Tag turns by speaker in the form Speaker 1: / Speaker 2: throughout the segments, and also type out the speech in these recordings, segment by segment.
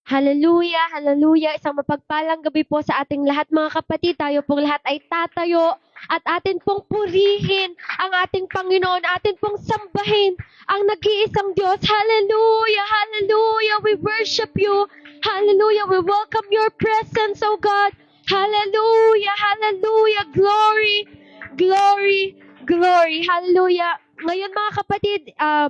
Speaker 1: Hallelujah, hallelujah. Isang mapagpalang gabi po sa ating lahat mga kapatid. Tayo pong lahat ay tatayo at atin pong purihin ang ating Panginoon. Atin pong sambahin ang nag-iisang Diyos. Hallelujah, hallelujah. We worship you. Hallelujah. We welcome your presence, oh God. Hallelujah, hallelujah. Glory, glory, glory. Hallelujah. Ngayon mga kapatid,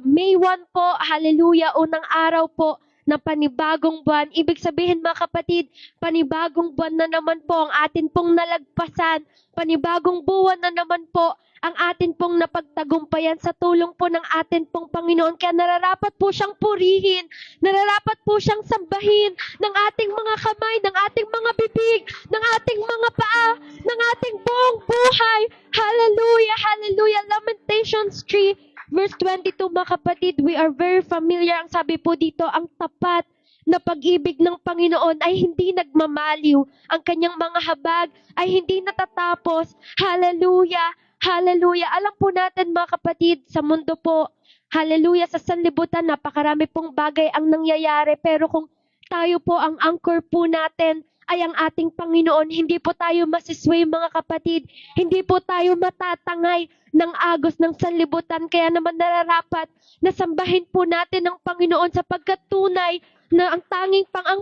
Speaker 1: May 1 po. Hallelujah. Unang araw po ng panibagong buwan. Ibig sabihin mga kapatid, panibagong buwan na naman po ang atin pong nalagpasan. Panibagong buwan na naman po ang atin pong napagtagumpayan sa tulong po ng atin pong Panginoon. Kaya nararapat po siyang purihin, nararapat po siyang sambahin ng ating mga kamay, ng ating mga bibig, ng ating mga paa, ng ating buong buhay. Hallelujah, hallelujah. Lamentations 3 Verse 22, mga kapatid, we are very familiar. Ang sabi po dito, ang tapat na pag-ibig ng Panginoon ay hindi nagmamaliw. Ang kanyang mga habag ay hindi natatapos. Hallelujah! Hallelujah! Alam po natin mga kapatid, sa mundo po, hallelujah, sa sanlibutan, napakarami pong bagay ang nangyayari. Pero kung tayo po, ang anchor po natin ay ang ating Panginoon, hindi po tayo masisway mga kapatid. Hindi po tayo matatangay ng agos ng sanlibutan. Kaya naman nararapat na sambahin po natin ang Panginoon sapagkat tunay na ang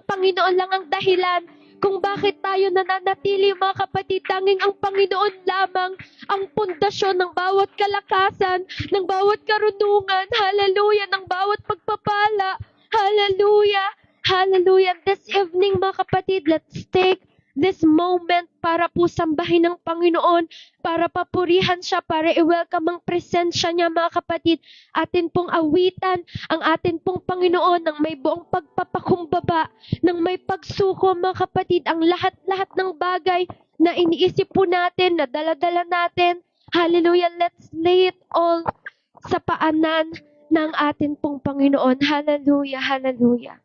Speaker 1: Panginoon lang ang dahilan kung bakit tayo nananatili mga kapatid. Tanging ang Panginoon lamang ang pundasyon ng bawat kalakasan, ng bawat karunungan, hallelujah, ng bawat pagpapala, hallelujah, hallelujah. This evening mga kapatid, let's take this moment para po sambahin ng Panginoon, para papurihan siya, para i-welcome ang presensya niya mga kapatid. Atin pong awitan ang atin pong Panginoon ng may buong pagpapakumbaba, ng may pagsuko mga kapatid, ang lahat-lahat ng bagay na iniisip po natin, na dala-dala natin. Hallelujah, let's lay it all sa paanan ng atin pong Panginoon. Hallelujah, hallelujah.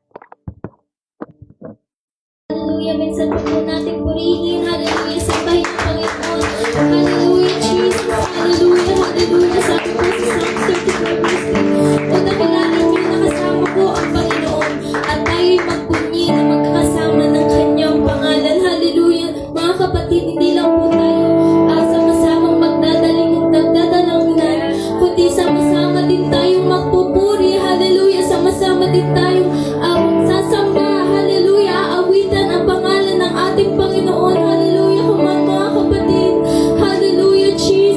Speaker 2: Hallelujah, minsan po natin purihin. Hallelujah, sambahin ang Panginoon. Hallelujah, Jesus. Hallelujah, hallelujah. Sabi po sa Psalm 34 verse 3, kung nakilala niyo na kasama po ang Panginoon at tayo'y magpunyi na magkakasama ng kanyang pangalan. Hallelujah. Mga kapatid, hindi lang po tayo sama-samang magdadalanginan, kundi sama-sama din tayong magpupuri. Hallelujah, sama-sama din tayong sasamba. Hallelujah, awitan ang pangalan ng ating Panginoon. Hallelujah, mga kapatid. Hallelujah, Jesus.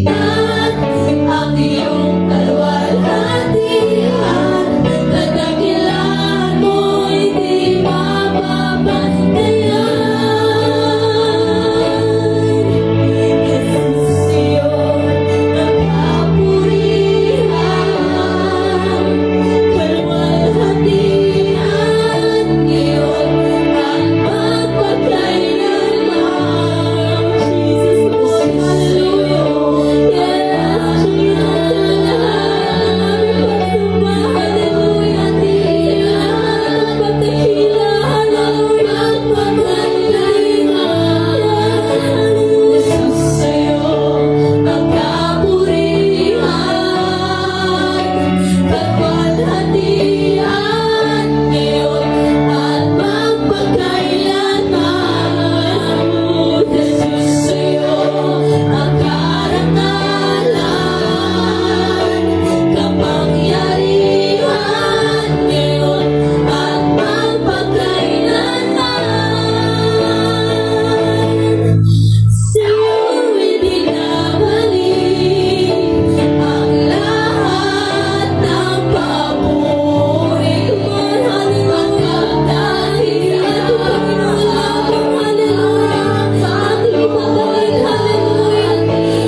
Speaker 2: kalangitan, ang iyong kaluwalhatian, kadakilaan mo'y di mapapantayan. Jesus, iyon ang kapurihan, kaluwalhatian, iyon ang magpakailanman. Jesus, Lord, hallelujah. Yes, Jesus, hallelujah. Pagdakila, hallelujah. Jesus, sa'yo ang kapurihan, kaluwalhatian, ngayon at magpakailanman. Jesus, sa'yo ang karangalan, kapangyarihan, ngayon at magpakailanman. Sa'yo ibinabalik ang lahat ng papuri. Hallelujah,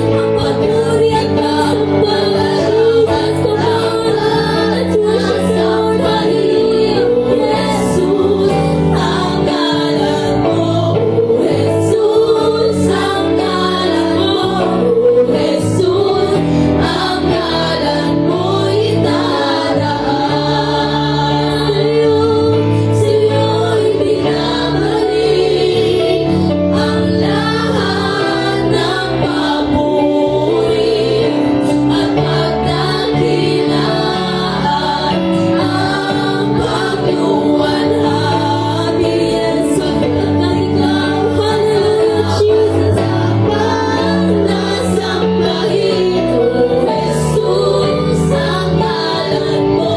Speaker 2: ang papuri at pagpapaliwas ko at Lord, hallelujah. Jesus, ang ngalan mo, Jesus, ang ngalan mo, Jesus, ang ngalan mo itataas. Sa'yo ibinabalik ang lahat ng papuri at pagdakilaan, ang pagluwalhati. Yes, sapagkat ikaw, hallelujah, Jesus, ang nasambahin. O Jesus, ang ngalan mo,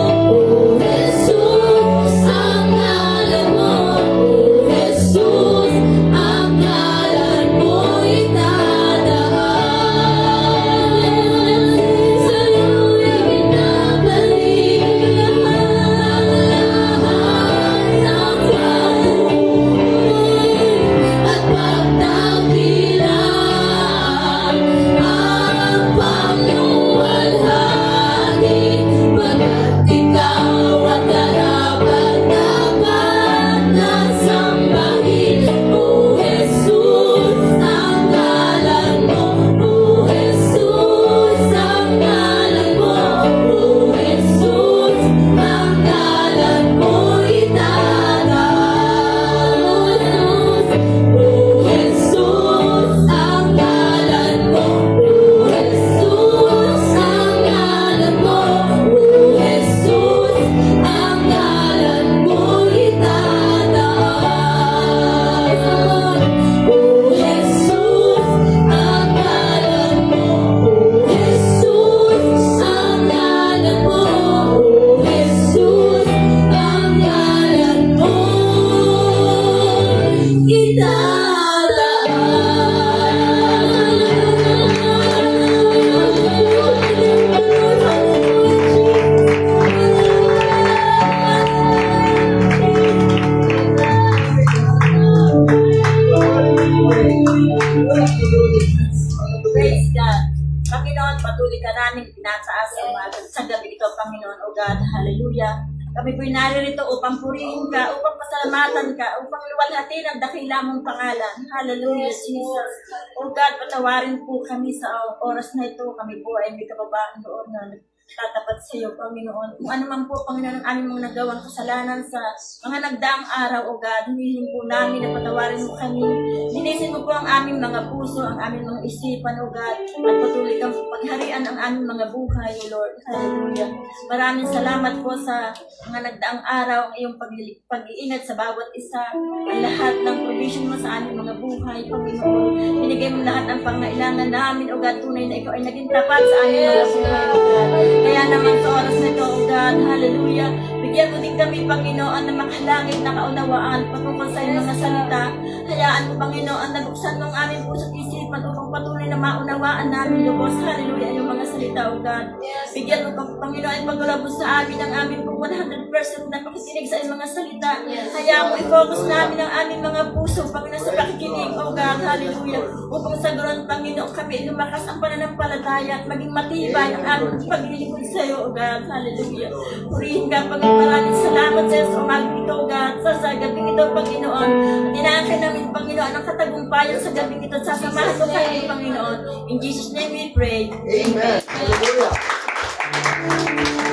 Speaker 2: O Jesus, ang ngalan mo, O Jesus, ang ngalan mo itataas. Sa'yo ibinabalik ang lahat ng papuri at pagdakilaan, ang pagluwalhati, pagkat ikaw ang karapat-dapat na sambahin. O Jesus, ang ngalan mo, O Jesus, ang ngalan mo, O Jesus, ang ngalan mo itataas. O Jesus, ang ngalan mo, O Jesus, ang ngalan mo, O Jesus, ang ngalan mo itataas. O Jesus, ang ngalan mo, O Jesus, ang ngalan mo, O Jesus, ang ngalan mo
Speaker 3: Praise God. Panginoon, patuloy ka namin tinataas sa umaga sa gabi ito, Panginoon, O God, hallelujah. Kami po'y naririto upang purihin ka, upang pasalamatan ka, upang luwalhatin ang dakila mong pangalan. Hallelujah, Jesus. O God, patawarin po kami sa oras na ito. Kami po ay may kababaan doon na tatapat sa iyo, Panginoon. Kung ano man po, Panginoon, ang aming mga nagawang kasalanan sa mga nagdaang araw, O God, hinihiling po namin na patawarin mo kami. Linisin mo po ang aming mga puso, ang aming mga isipan, O God, at patuloy kang pagharian ang aming mga buhay, O Lord. Hallelujah. Maraming salamat po sa mga nagdaang araw, ang iyong pag-iingat sa bawat isa, ang lahat ng provision mo sa aming mga buhay, Panginoon. Binigay mo lahat ang pangailangan namin, O God, tunay na ikaw ay naging tapat sa aming mga buhay, O God. Kaya naman sa oras na ito, O God, hallelujah, Bigyan mo din kami, Panginoon, na makalangit na kaunawaan patungkol sa iyong mga salita. Hayaan mo, Panginoon, na buksan mo ang aming puso't isipan upang patuloy na maunawaan namin, Lubos. Hallelujah, iyong mga salita, O God. Bigyan mo, Panginoon, ang paglalabos sa amin ang aming 100% na pakikinig sa iyong mga salita. Hayaan mo i-focus namin ang aming mga puso, Panginoon, sa pakikinig, O God. Hallelujah. Upang sa ganoon, Panginoon, kami lumakas ang pananampalataya at maging matibay ang aming paglilingkod sa iyo, O God. Hallelujah. Purihin ka, Panginoon. Maraming salamat sa iyo sa umagang ito, O God. Sa gabing ito, Panginoon. At inaakin namin, Panginoon, ang katagumpayan sa gabing ito. Sasamahan ko kayo, Panginoon. In Jesus' name we pray.
Speaker 4: Amen. Hallelujah.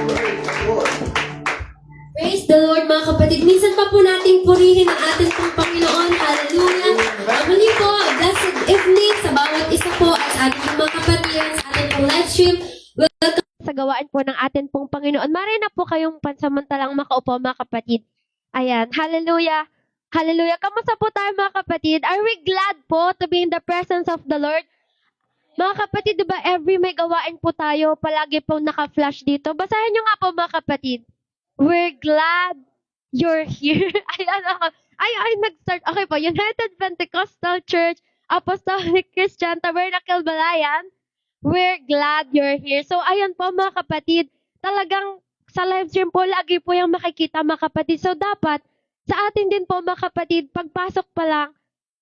Speaker 4: Praise the Lord.
Speaker 2: Praise the Lord, mga kapatid. Minsan pa po nating purihin ang ating pong Panginoon. Hallelujah. Muli po, blessed evening sa bawat isa po at sa ating mga kapatid sa ating pong live stream. Welcome.
Speaker 1: Sa gawain po ng atin pong Panginoon. Mari na po kayong pansamantalang makaupo, mga kapatid. Ayan, hallelujah. Hallelujah. Kamusta po tayo, mga kapatid? Are we glad po to be in the presence of the Lord? Mga kapatid, di ba every may gawain po tayo, palagi pong naka-flash dito. Basahin nyo nga po, mga kapatid. We're glad you're here. Ay, nag-start. Okay po, United Pentecostal Church, Apostolic Christian, Tabernacle Balayan. We're glad you're here. So, ayan po, mga kapatid, talagang sa live stream po, lagi po yung makikita, mga kapatid. So, dapat, sa atin din po, mga kapatid, pagpasok pa lang,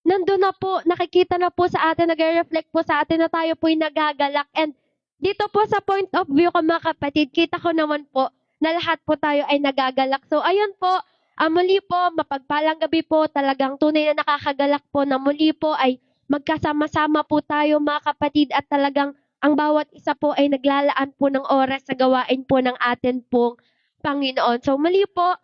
Speaker 1: nandun na po, nakikita na po sa atin, nag-reflect po sa atin na tayo po'y nagagalak. And dito po sa point of view ko, mga kapatid, kita ko naman po na lahat po tayo ay nagagalak. So, ayun po, muli po, mapagpalang gabi po, talagang tunay na nakakagalak po na muli po ay magkasama-sama po tayo, mga kapatid, at talagang ang bawat isa po ay naglalaan po ng oras sa gawain po ng atin pong Panginoon. So, muli po,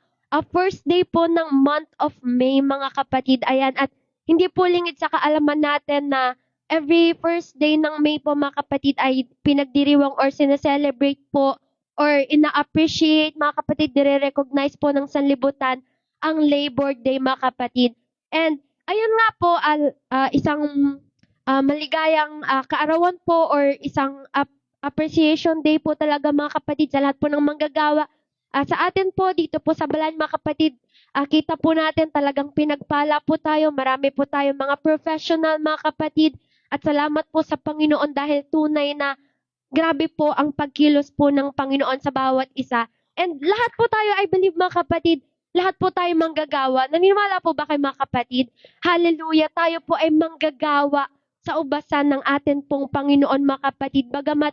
Speaker 1: first day po ng month of May, mga kapatid, ayan, at hindi po lingid sa kaalaman natin na every first day ng May po, mga kapatid, ay pinagdiriwang or sineselebrate po or ina-appreciate, mga kapatid, nire-recognize po ng sanlibutan ang Labor Day, mga kapatid. And ayun nga po, isang maligayang kaarawan po or isang appreciation day po talaga, mga kapatid, sa lahat po ng manggagawa. Sa atin po, dito po sa Balan, mga kapatid, kita po natin talagang pinagpala po tayo. Marami po tayo mga professional, mga kapatid. At salamat po sa Panginoon dahil tunay na grabe po ang pagkilos po ng Panginoon sa bawat isa. And lahat po tayo, I believe, mga kapatid, lahat po tayo manggagawa. Naniniwala po ba kayo, mga kapatid? Hallelujah, tayo po ay manggagawa sa ubasan ng atin pong Panginoon, mga kapatid. Bagamat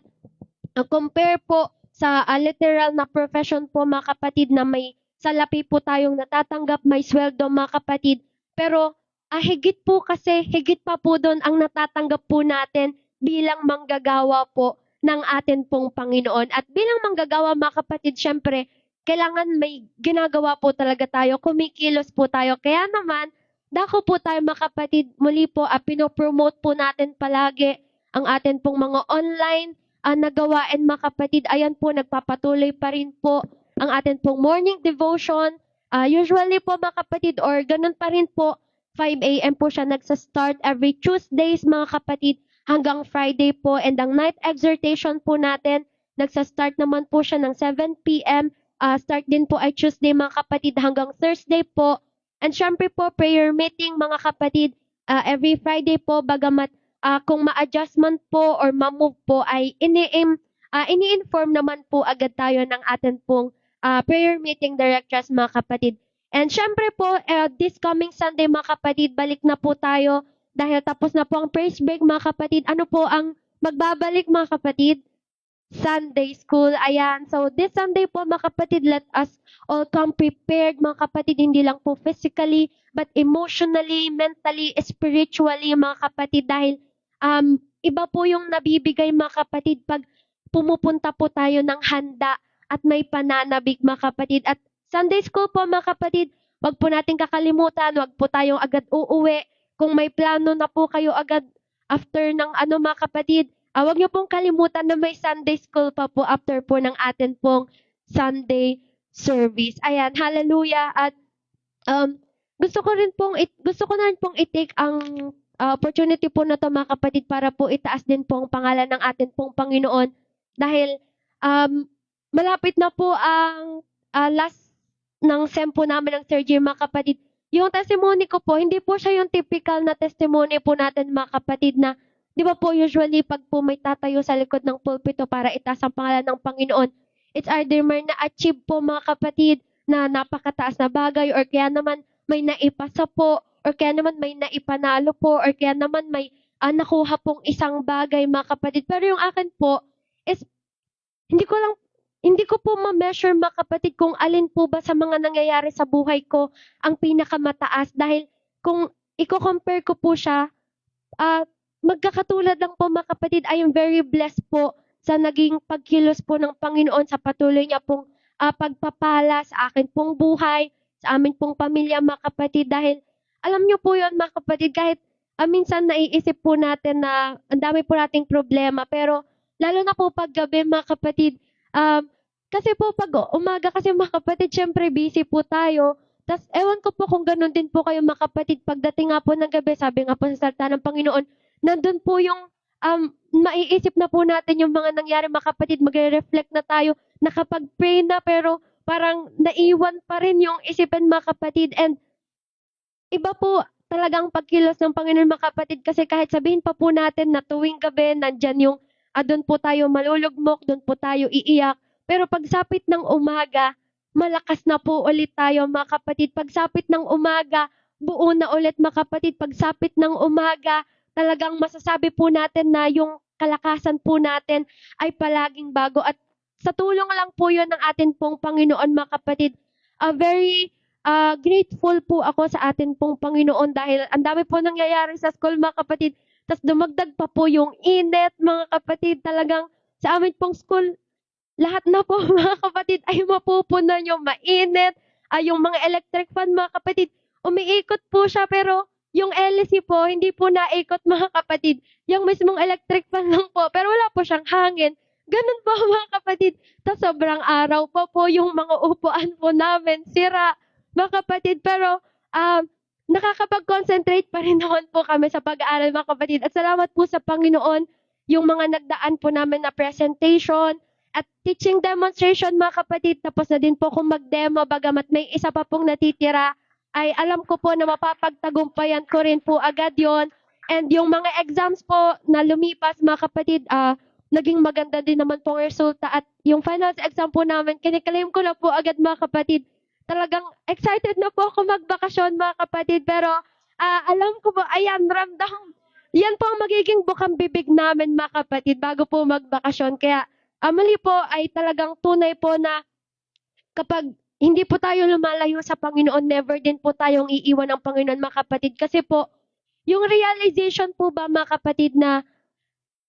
Speaker 1: compare po sa literal na profession po, mga kapatid, na may salapi po tayong natatanggap, may sweldo, mga kapatid. Pero higit po kasi, higit pa po doon ang natatanggap po natin bilang manggagawa po ng atin pong Panginoon. At bilang manggagawa, mga kapatid, syempre, kailangan may ginagawa po talaga tayo, kumikilos po tayo. Kaya naman, dako po tayo, mga kapatid, muli po, pinopromote po natin palagi ang atin pong mga online nagawain, mga kapatid. Ayan po, nagpapatuloy pa rin po ang atin pong morning devotion. Usually po, mga kapatid, or ganun pa rin po, 5 a.m. po siya nagsa-start every Tuesdays, mga kapatid, hanggang Friday po. And ang night exhortation po natin, nagsa-start naman po siya ng 7 p.m. Start din po ay Tuesday, mga kapatid, hanggang Thursday po. And syempre po, prayer meeting, mga kapatid, every Friday po, bagamat kung ma-adjustment po or ma-move po ay ini-inform naman po agad tayo ng atin pong prayer meeting directors, mga kapatid. And syempre po, this coming Sunday, mga kapatid, balik na po tayo dahil tapos na po ang praise break, mga kapatid. Ano po ang magbabalik, mga kapatid? Sunday school. Ayan. So, this Sunday po, mga kapatid, let us all come prepared, mga kapatid, hindi lang po physically, but emotionally, mentally, spiritually, mga kapatid, dahil iba po yung nabibigay, mga kapatid, pag pumupunta po tayo ng handa at may pananabik, mga kapatid. At Sunday school po, mga kapatid, wag po natin kakalimutan, wag po tayong agad uuwi. Kung may plano na po kayo agad after ng mga kapatid, wag niyo pong kalimutan na may Sunday school pa po after po ng atin pong Sunday service. Ayan, hallelujah. At gusto ko na rin pong i-take ang opportunity po na to, mga kapatid, para po itaas din po ang pangalan ng atin pong Panginoon. Dahil malapit na po ang last ng SEM po namin ng Sir Jim, mga kapatid, yung testimony ko po, hindi po siya yung typical na testimony po natin, mga kapatid, na di ba po usually pag po may tatayo sa likod ng pulpito para itaas ang pangalan ng Panginoon, it's either may na-achieve po, mga kapatid, na napakataas na bagay, or kaya naman may naipasa po, or kaya naman may naipanalo po, or kaya naman may nakuha pong isang bagay, mga kapatid. Pero yung akin po is hindi ko po ma-measure, mga kapatid, kung alin po ba sa mga nangyayari sa buhay ko ang pinakamataas. Dahil kung i-compare ko po siya, magkakatulad lang po, mga kapatid. I am very blessed po sa naging pagkilos po ng Panginoon sa patuloy niya pong pagpapala sa akin pong buhay, sa amin pong pamilya, mga kapatid. Dahil alam niyo po yun, mga kapatid, kahit minsan naiisip po natin na ang dami po nating problema, pero lalo na po pag gabi, mga kapatid, kasi po pag umaga kasi, mga kapatid, syempre busy po tayo. Tas ewan ko po kung ganun din po kayo, mga kapatid, pagdating nga po ng gabi, sabi nga po sa salita ng Panginoon, nandun po yung maiisip na po natin yung mga nangyari, mga kapatid, magre-reflect na tayo, nakapag-pray na, pero parang naiwan pa rin yung isipin, mga kapatid. And iba po talagang pagkilos ng Panginoon, mga kapatid, kasi kahit sabihin pa po natin na tuwing gabi, nandyan yung doon po tayo malulugmok, doon po tayo iiyak. Pero pagsapit ng umaga, malakas na po ulit tayo, mga kapatid. Pagsapit ng umaga, buo na ulit, mga kapatid. Pagsapit ng umaga, talagang masasabi po natin na yung kalakasan po natin ay palaging bago. At sa tulong lang po yun ng atin pong Panginoon, mga kapatid. Very grateful po ako sa atin pong Panginoon dahil ang dami po nangyayari sa school, mga kapatid. Tapos dumagdag pa po yung init, mga kapatid. Talagang sa amin pong school, lahat na po, mga kapatid, ay mapupunan yung mainit. Yung mga electric fan, mga kapatid, umiikot po siya, pero yung LC po, hindi po naikot, mga kapatid. Yung mismong electric fan lang po, pero wala po siyang hangin. Ganun po, mga kapatid. Tapos sobrang araw pa po yung mga upuan po namin, sira, mga kapatid. Pero nakakapag-concentrate pa rin naman po kami sa pag-aaral, mga kapatid. At salamat po sa Panginoon, yung mga nagdaan po namin na presentation at teaching demonstration, mga kapatid. Tapos na din po kung mag-demo, bagamat may isa pa pong natitira, ay alam ko po na mapapagtagumpayan ko rin po agad yon. And yung mga exams po na lumipas, mga kapatid, naging maganda din naman pong resulta. At yung final exam po namin, kiniklaim ko na po agad, mga kapatid. Talagang excited na po ako magbakasyon, mga kapatid. Pero alam ko po, ayan, ramdam. Yan po ang magiging bukang bibig namin, mga kapatid, bago po magbakasyon. Kaya mali po ay talagang tunay po na kapag hindi po tayo lumalayo sa Panginoon, never din po tayong iiwan ng Panginoon, mga kapatid. Kasi po, yung realization po ba, mga kapatid, na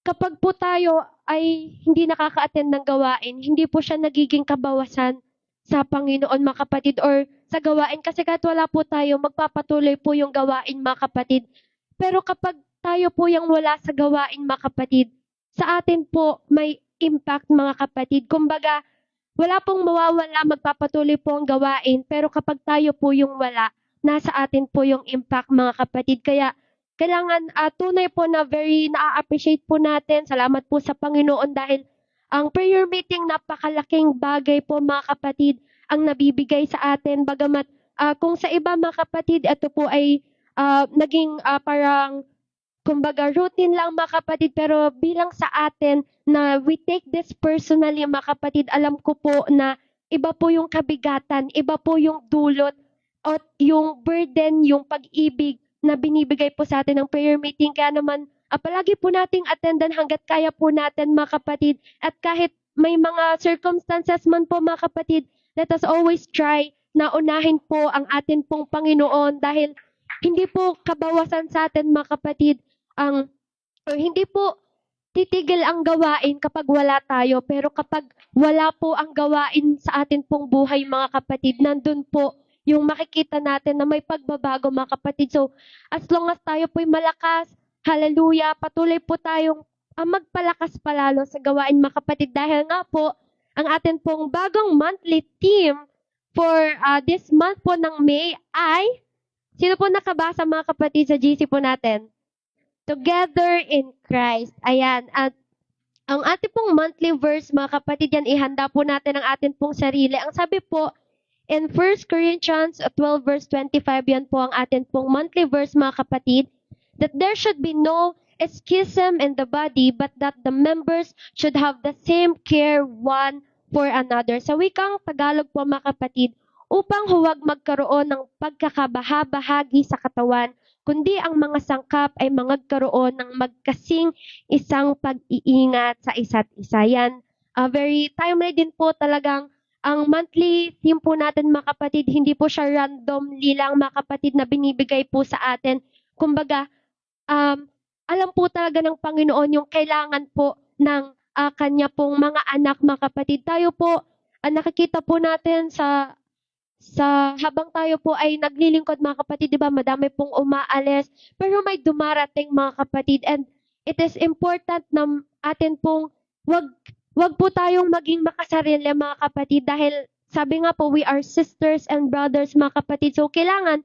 Speaker 1: kapag po tayo ay hindi nakaka-attend ng gawain, hindi po siya nagiging kabawasan sa Panginoon, mga kapatid, or sa gawain. Kasi kahit wala po tayo, magpapatuloy po yung gawain, mga kapatid. Pero kapag tayo po yung wala sa gawain, mga kapatid, sa atin po may impact, mga kapatid. Kumbaga, wala pong mawawala, magpapatuloy po ang gawain. Pero kapag tayo po yung wala, nasa atin po yung impact, mga kapatid. Kaya kailangan tunay po na very na-appreciate po natin. Salamat po sa Panginoon dahil ang prayer meeting, napakalaking bagay po, mga kapatid, ang nabibigay sa atin. Bagamat kung sa iba, mga kapatid, ito po ay naging parang, kumbaga, routine lang, mga kapatid. Pero bilang sa atin na we take this personally, mga kapatid, alam ko po na iba po yung kabigatan, iba po yung dulot, at yung burden, yung pag-ibig na binibigay po sa atin ng prayer meeting. Kaya naman, palagi po nating attendan hanggat kaya po natin, mga kapatid. At kahit may mga circumstances man po, mga kapatid, let us always try na unahin po ang atin pong Panginoon dahil hindi po kabawasan sa atin, mga kapatid, hindi po titigil ang gawain kapag wala tayo. Pero kapag wala po ang gawain sa atin pong buhay, mga kapatid, nandun po yung makikita natin na may pagbabago, mga kapatid. So, as long as tayo po'y malakas, hallelujah, patuloy po tayong magpalakas palalo sa gawain, mga kapatid. Dahil nga po, ang atin pong bagong monthly theme for this month po ng May ay, sino po nakabasa, mga kapatid, sa GC po natin? Together in Christ. Ayan. At ang ating pong monthly verse, mga kapatid, yan ihanda po natin ang atin pong sarili. Ang sabi po In 1 Corinthians 12 verse 25, yan po ang atin pong monthly verse mga kapatid, that there should be no schism in the body, but that the members should have the same care one for another. Sa wikang Tagalog po mga kapatid, upang huwag magkaroon ng pagkakabaha-bahagi sa katawan, kundi ang mga sangkap ay magkaroon ng magkasing isang pag-iingat sa isa't isa. Yan, very timely din po talagang ang monthly theme po natin mga kapatid, hindi po siya randomly lang mga kapatid na binibigay po sa atin. Kumbaga, alam po talaga ng Panginoon yung kailangan po ng kanya pong mga anak mga kapatid. Tayo po, nakikita po natin sa habang tayo po ay naglilingkod mga kapatid, di ba, madami pong umaalis, pero may dumarating mga kapatid, and it is important na atin pong wag po tayong maging makasarili mga kapatid, dahil sabi nga po, we are sisters and brothers mga kapatid. So kailangan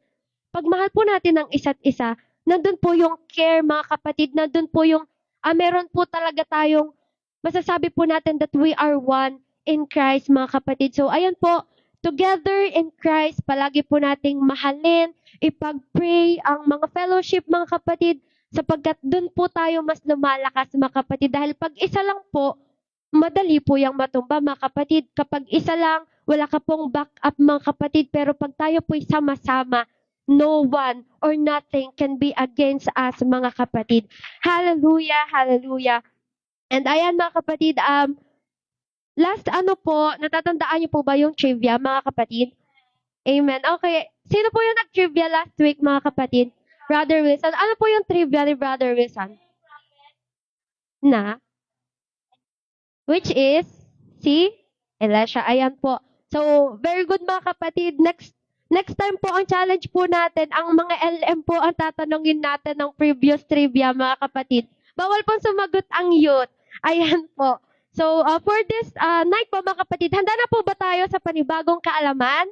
Speaker 1: pagmahal po natin ang isa't isa. Nandun po yung care mga kapatid, nandun po yung meron po talaga tayong masasabi po natin that we are one in Christ mga kapatid. So ayan po, together in Christ, palagi po nating mahalin, ipag-pray ang mga fellowship mga kapatid, sapagkat dun po tayo mas lumalakas mga kapatid. Dahil pag isa lang po, madali po yung matumba mga kapatid. Kapag isa lang, wala ka pong backup mga kapatid. Pero pag tayo po'y sama-sama, no one or nothing can be against us mga kapatid. Hallelujah, hallelujah. And ayan mga kapatid, last po, natatandaan niyo po ba yung trivia mga kapatid? Amen. Okay. Sino po yung nag-trivia last week mga kapatid? Brother Wilson. Ano po yung trivia ni Brother Wilson? Which is si Elisha. Ayan po. So, very good mga kapatid. Next time po ang challenge po natin, ang mga LM po ang tatanungin natin ng previous trivia mga kapatid. Bawal po sumagot ang youth. Ayan po. So, for this night po mga kapatid, handa na po ba tayo sa panibagong kaalaman?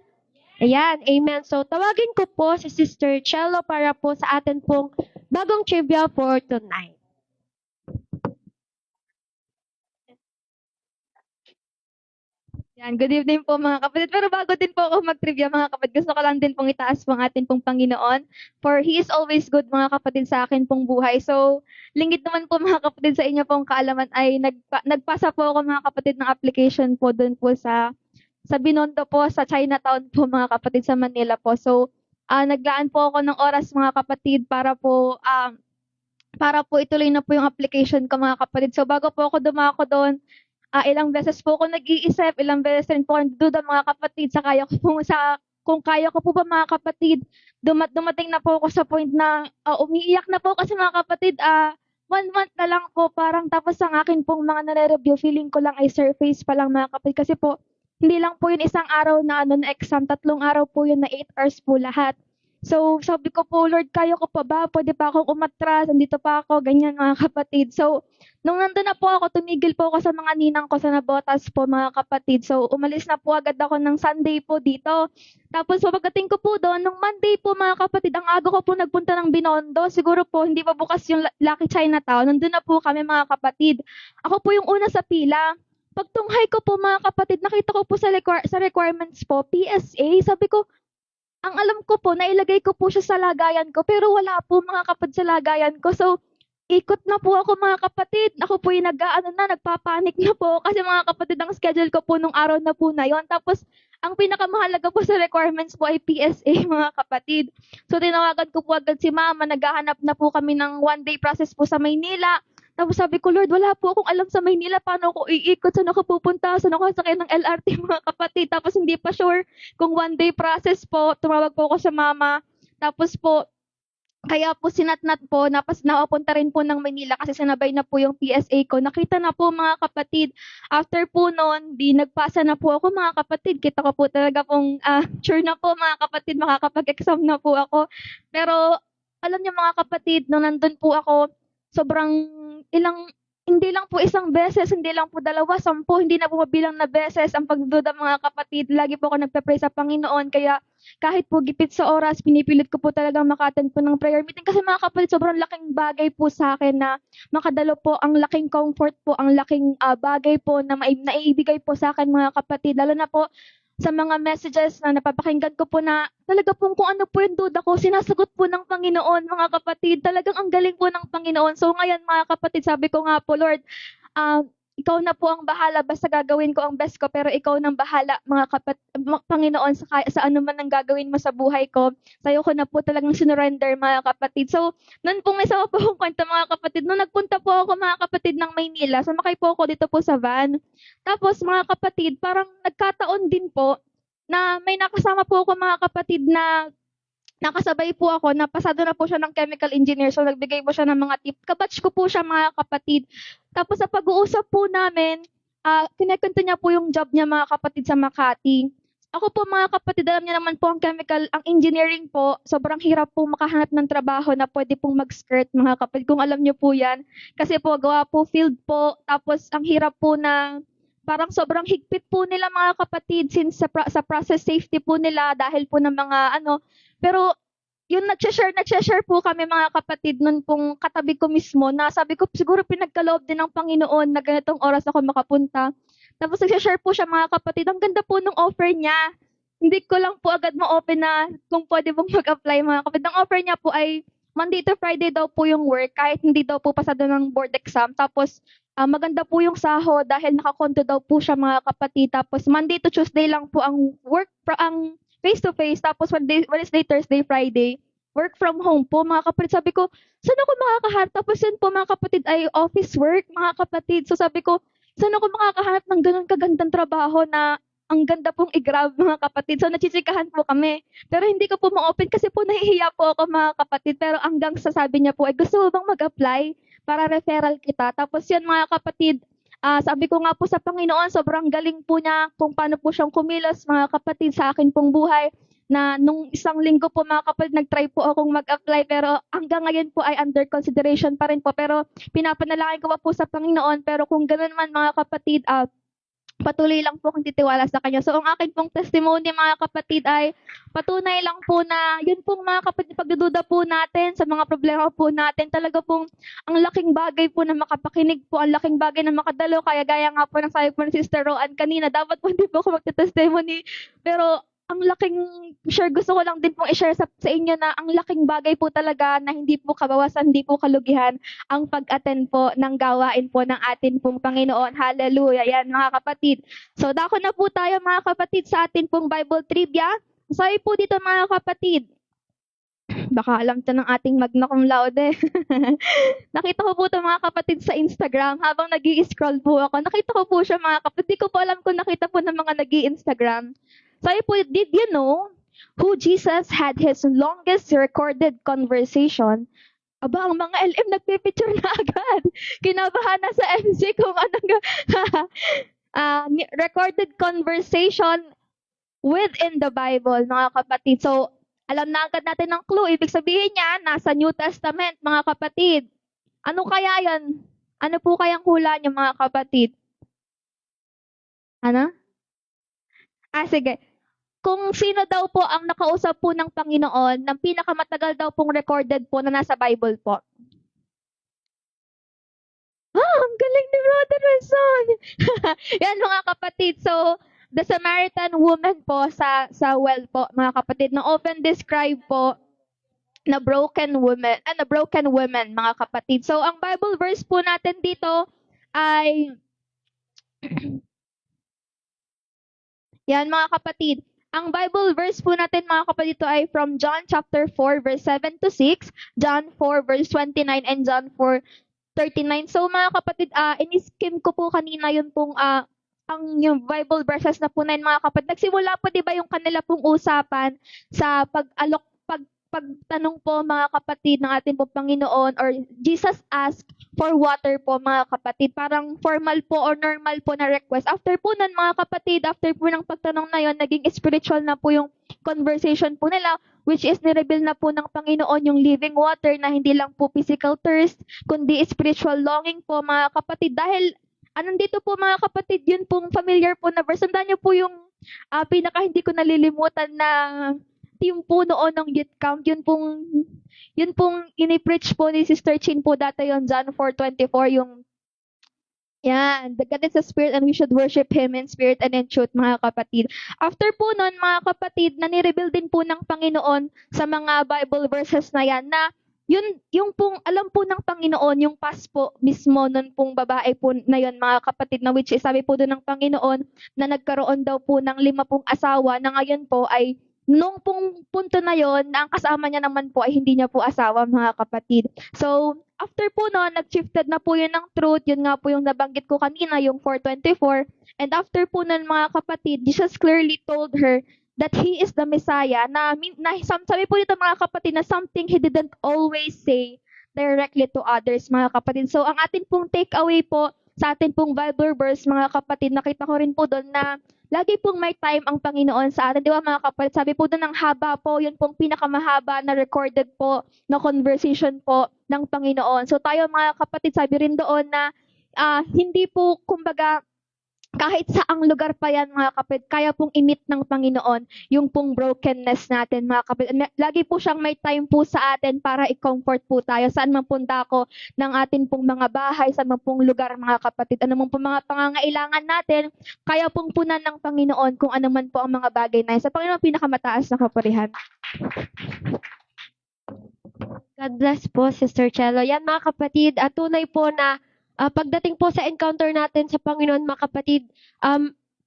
Speaker 1: Ayan, amen. So, tawagin ko po si Sister Cello para po sa atin pong bagong trivia for tonight.
Speaker 5: Yan, good evening po mga kapatid. Pero bago din po ako mag-trivia mga kapatid, gusto ko lang din pong itaas po ang atin pong Panginoon. For He is always good mga kapatid sa akin pong buhay. So, lingid naman po mga kapatid sa inyo pong kaalaman ay nagpasa po ako mga kapatid ng application po doon po sa Binondo po, sa Chinatown po mga kapatid sa Manila po. So, naglaan po ako ng oras mga kapatid para po ituloy na po yung application ko mga kapatid. So, bago po ako dumako doon, ilang beses po ako nag-iisip, ilang beses rin po ako duda mga kapatid, kung kaya ko po ba mga kapatid, dumating na po ako sa point na umiiyak na po kasi mga kapatid, 1 month na lang po parang, tapos ang akin pong mga nare-review, feeling ko lang ay surface pa lang mga kapatid, kasi po, hindi lang po yun isang araw na exam, 3 araw po yun na 8 hours po lahat. So, sabi ko po, Lord, kaya ko pa ba? Pwede pa akong umatras, andito pa ako, ganyan mga kapatid. So, nung nandun na po ako, tumigil po ako sa mga ninang ko sa Nabotas po mga kapatid. So, umalis na po agad ako ng Sunday po dito. Tapos, pagdating ko po doon, nung Monday po mga kapatid, ang aga ko po nagpunta ng Binondo. Siguro po, hindi pa bukas yung Lucky Chinatown. Nandun na po kami mga kapatid. Ako po yung una sa pila. Pagtunghay ko po mga kapatid, nakita ko po sa requirements po, PSA. Sabi ko, ang alam ko po, nailagay ko po siya sa lagayan ko, pero wala po mga kapatid sa lagayan ko. So, ikot na po ako mga kapatid. Ako po yung nagpapanik na po kasi mga kapatid, ang schedule ko po nung araw na po na yon. Tapos, ang pinakamahalaga po sa requirements po ay PSA mga kapatid. So, tinawagan ko po agad si mama, naghahanap na po kami ng 1-day process po sa Maynila. Tapos sabi ko, Lord, wala po akong alam sa Maynila, paano ako iikot, saan ako pupunta, saan ako sasakay ng LRT mga kapatid. Tapos hindi pa sure kung 1-day process po, tumawag po ako sa mama. Tapos po, kaya po sinatnat po, napapunta rin po ng Maynila kasi sinabay na po yung PSA ko. Nakita na po mga kapatid. After po noon, nagpasa na po ako mga kapatid. Kita ko po talaga pong sure na po mga kapatid, makakapag-exam na po ako. Pero alam niyo mga kapatid, nung nandun po ako, sobrang hindi lang po isang beses, hindi lang po 2, 10, hindi na po mabilang na beses ang pagdududa mga kapatid. Lagi po ako nagpe-pray sa Panginoon, kaya kahit po gipit sa oras, pinipilit ko po talagang maka-attend po ng prayer meeting. Kasi mga kapatid, sobrang laking bagay po sa akin na makadalo po, ang laking comfort po, ang laking bagay po na naiibigay po sa akin mga kapatid. Lalo na po sa mga messages na napapakinggan ko po na talaga pong kung ano po yung duda ko, sinasagot po ng Panginoon, mga kapatid. Talagang ang galing po ng Panginoon. So ngayon, mga kapatid, sabi ko nga po, Lord, ikaw na po ang bahala, basta gagawin ko ang best ko, pero ikaw nang bahala, Panginoon, sa ano man ang gagawin mo sa buhay ko. Sa'yo ko na po talagang sinurrender, mga kapatid. So, nun pong may sama po akong kwento, mga kapatid. Nung nagpunta po ako, mga kapatid, ng Maynila, sumakay po ako dito po sa van. Tapos, mga kapatid, parang nagkataon din po na may nakasama po ako, mga kapatid, na nakasabay po ako, napasado na po siya ng chemical engineer, so nagbigay po siya ng mga tip. Kabatch ko po siya, mga kapatid. Tapos sa pag-uusap po namin, kinekwento niya po yung job niya, mga kapatid, sa Makati. Ako po, mga kapatid, alam niya naman po ang engineering po, sobrang hirap po makahanap ng trabaho na pwede pong mag-skirt, mga kapatid, kung alam niyo po yan. Kasi po, gawa po field po, tapos ang hirap po na parang sobrang higpit po nila, mga kapatid, since sa process safety po nila, dahil po ng mga pero yun, nag-share po kami, mga kapatid, nun pong katabi ko mismo, na sabi ko, siguro pinagkaloob din ng Panginoon na ganitong oras ako makapunta. Tapos nag-share po siya, mga kapatid, ang ganda po nung offer niya. Hindi ko lang po agad ma-open na kung pwede pong mag-apply, mga kapatid. Ang offer niya po ay Monday to Friday daw po yung work, kahit hindi daw po pasado ng board exam. Tapos maganda po yung sahod dahil nakakonto daw po siya, mga kapatid. Tapos Monday to Tuesday lang po ang ang face-to-face, tapos Wednesday, Thursday, Friday, work from home po, mga kapatid. Sabi ko, saan ako makakahanap? Tapos yun po, mga kapatid, ay office work, mga kapatid. So sabi ko, saan ako makakahanap ng ganun kagandang trabaho na ang ganda pong i-grab, mga kapatid. So nachichikahan po kami. Pero hindi ko po ma-open kasi po nahihiya po ako, mga kapatid. Pero hanggang sasabi niya po, ay gusto mo bang mag-apply para referral kita? Tapos yun, mga kapatid, sabi ko nga po sa Panginoon, sobrang galing po niya kung paano po siyang kumilos, mga kapatid, sa akin pong buhay, na nung isang linggo po, mga kapatid, nag-try po akong mag-apply, pero hanggang ngayon po ay under consideration pa rin po. Pero pinapanalangin ko pa po sa Panginoon, pero kung ganoon man, mga kapatid, patuloy lang po akong titiwala sa Kanya. So, ang akin pong testimony, mga kapatid, ay patunay lang po na yun pong, mga kapatid, pagdududa po natin sa mga problema po natin, talaga pong ang laking bagay po na makapakinig po, ang laking bagay na makadalo. Kaya gaya nga po ng sabi po ni Sister Roan kanina, dapat po hindi po ako magte-testimony, pero ang laking share, gusto ko lang din pong i-share sa inyo na ang laking bagay po talaga na hindi po kabawasan, hindi po kalugihan ang pag-attend po ng gawain po ng atin pong Panginoon. Hallelujah. Yan, mga kapatid. So, dako na po tayo, mga kapatid, sa atin pong Bible trivia. Sabi po dito, mga kapatid, baka alam to ng ating magna cum laude. Nakita ko po ito, mga kapatid, sa Instagram habang nag-i-scroll po ako. Nakita ko po siya, mga kapatid. Di ko po alam kung nakita po ng mga nag-i-Instagram. Sabi po, did you know who Jesus had his longest recorded conversation? Aba, ang mga LM nagpipicture na agad. Kinabahan na sa MC kung anong recorded conversation within the Bible, mga kapatid. So, alam na agad natin ng clue. Ibig sabihin niya, nasa New Testament, mga kapatid. Ano kaya yan? Ano po kayang hula niyo, mga kapatid? Ano? Sige. Kung sino daw po ang nakausap po ng Panginoon, ng pinakamatagal daw pong recorded po na nasa Bible po. Ang galing ni Brother Wilson! Yan, mga kapatid. So, the Samaritan woman po sa well po, mga kapatid, na often described po na broken women, mga kapatid. So, ang Bible verse po natin dito ay yan, mga kapatid. Ang Bible verse po natin, mga kapatid, ito ay from John chapter 4 verse 7 to 6, John 4 verse 29, and John 4:39. So, mga kapatid, in-skim ko po kanina yun pong yung Bible verses na po na yun, mga kapatid. Nagsimula po, di ba, yung kanila pong usapan sa pagtanong po, mga kapatid, ng ating po Panginoon, or Jesus asked for water po, mga kapatid. Parang formal po or normal po na request. After po nun, mga kapatid, after po ng pagtanong na yun, naging spiritual na po yung conversation po nila, which is nireveal na po ng Panginoon yung living water na hindi lang po physical thirst, kundi spiritual longing po, mga kapatid. Dahil, nandito po, mga kapatid, yun pong familiar po na verse. Tandaan niyo po yung pinaka hindi ko nalilimutan na yung po noon ng youth camp, yun pong ini-preach po ni Sister Chin po dati, yung John 4:24, yung Yan, God is a spirit and we should worship Him in spirit and in truth, mga kapatid. After po nun, mga kapatid, nanireveal din po ng Panginoon sa mga Bible verses na yan na yung pong alam po ng Panginoon, yung past po mismo nun pong babae po na yun, mga kapatid, na which is sabi po doon ng Panginoon na nagkaroon daw po ng 5 pong asawa na ngayon po ay nung pong punto na yon na ang kasama niya naman po ay hindi niya po asawa, mga kapatid. So, after po noon, nag-shifted na po yun ng truth. Yun nga po yung nabanggit ko kanina, yung 4:24. And after po noon, mga kapatid, Jesus clearly told her that He is the Messiah. Sabi po dito, mga kapatid, na something He didn't always say directly to others, mga kapatid. So, ang atin pong takeaway po sa atin pong Bible verse, mga kapatid, nakita ko rin po doon na lagi pong may time ang Panginoon sa atin. Di ba, mga kapatid? Sabi po doon ng haba po, yun pong pinakamahaba na recorded po na conversation po ng Panginoon. So tayo, mga kapatid, sabi rin doon na hindi po, kumbaga, kahit saang lugar pa yan, mga kapatid, kaya pong i-meet ng Panginoon yung pong brokenness natin, mga kapatid. Lagi po siyang may time po sa atin para i-comfort po tayo. Saan man punta ako ng atin pong mga bahay, saan man pong lugar, mga kapatid. Ano man pong mga pangangailangan natin, kaya pong punan ng Panginoon kung ano man po ang mga bagay na yun. Sa Panginoon, pinakamataas na kapurihan.
Speaker 1: God bless po, Sister Chelo. Yan, mga kapatid, at tunay po na pagdating po sa encounter natin sa Panginoon, mga kapatid,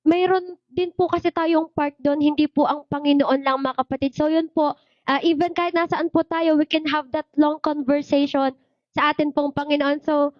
Speaker 1: mayroon din po kasi tayong part doon, hindi po ang Panginoon lang, mga kapatid. So yun po, even kahit nasaan po tayo, we can have that long conversation sa atin pong Panginoon. So,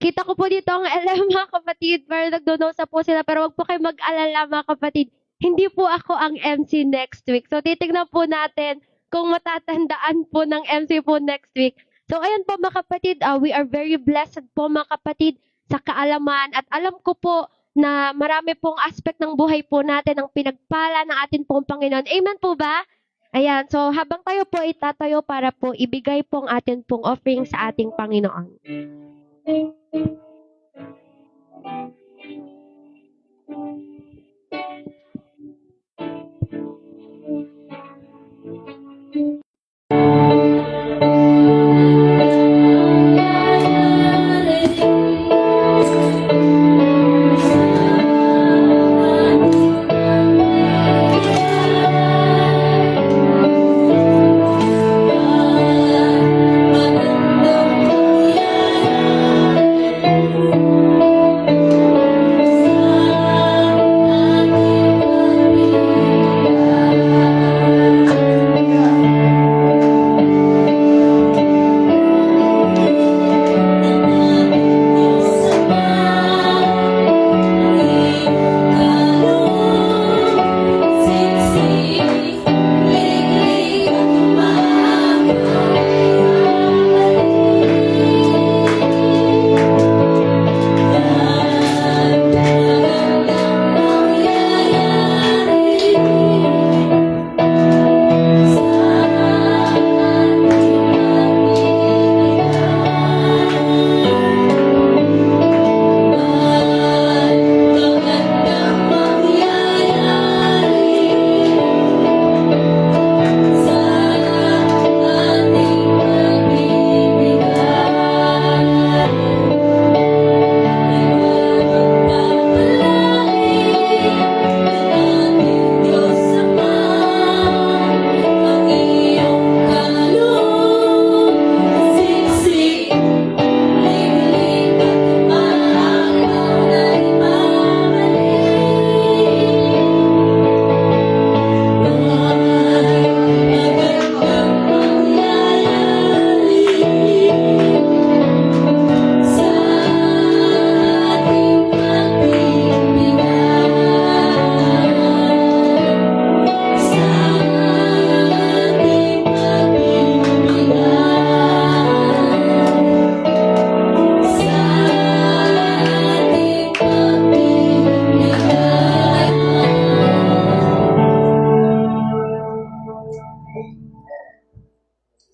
Speaker 1: kita ko po dito ang LM, mga kapatid, para nagdonosa po sila, pero wag po kayo mag-alala, mga kapatid. Hindi po ako ang MC next week. So, titignan po natin kung matatandaan po ng MC po next week. So, ayan po, mga kapatid, we are very blessed po, mga kapatid, sa kaalaman. At alam ko po na marami pong aspect ng buhay po natin ang pinagpala ng atin pong Panginoon. Amen po ba? Ayan, so habang tayo po itatayo para po ibigay pong atin pong offering sa ating Panginoon.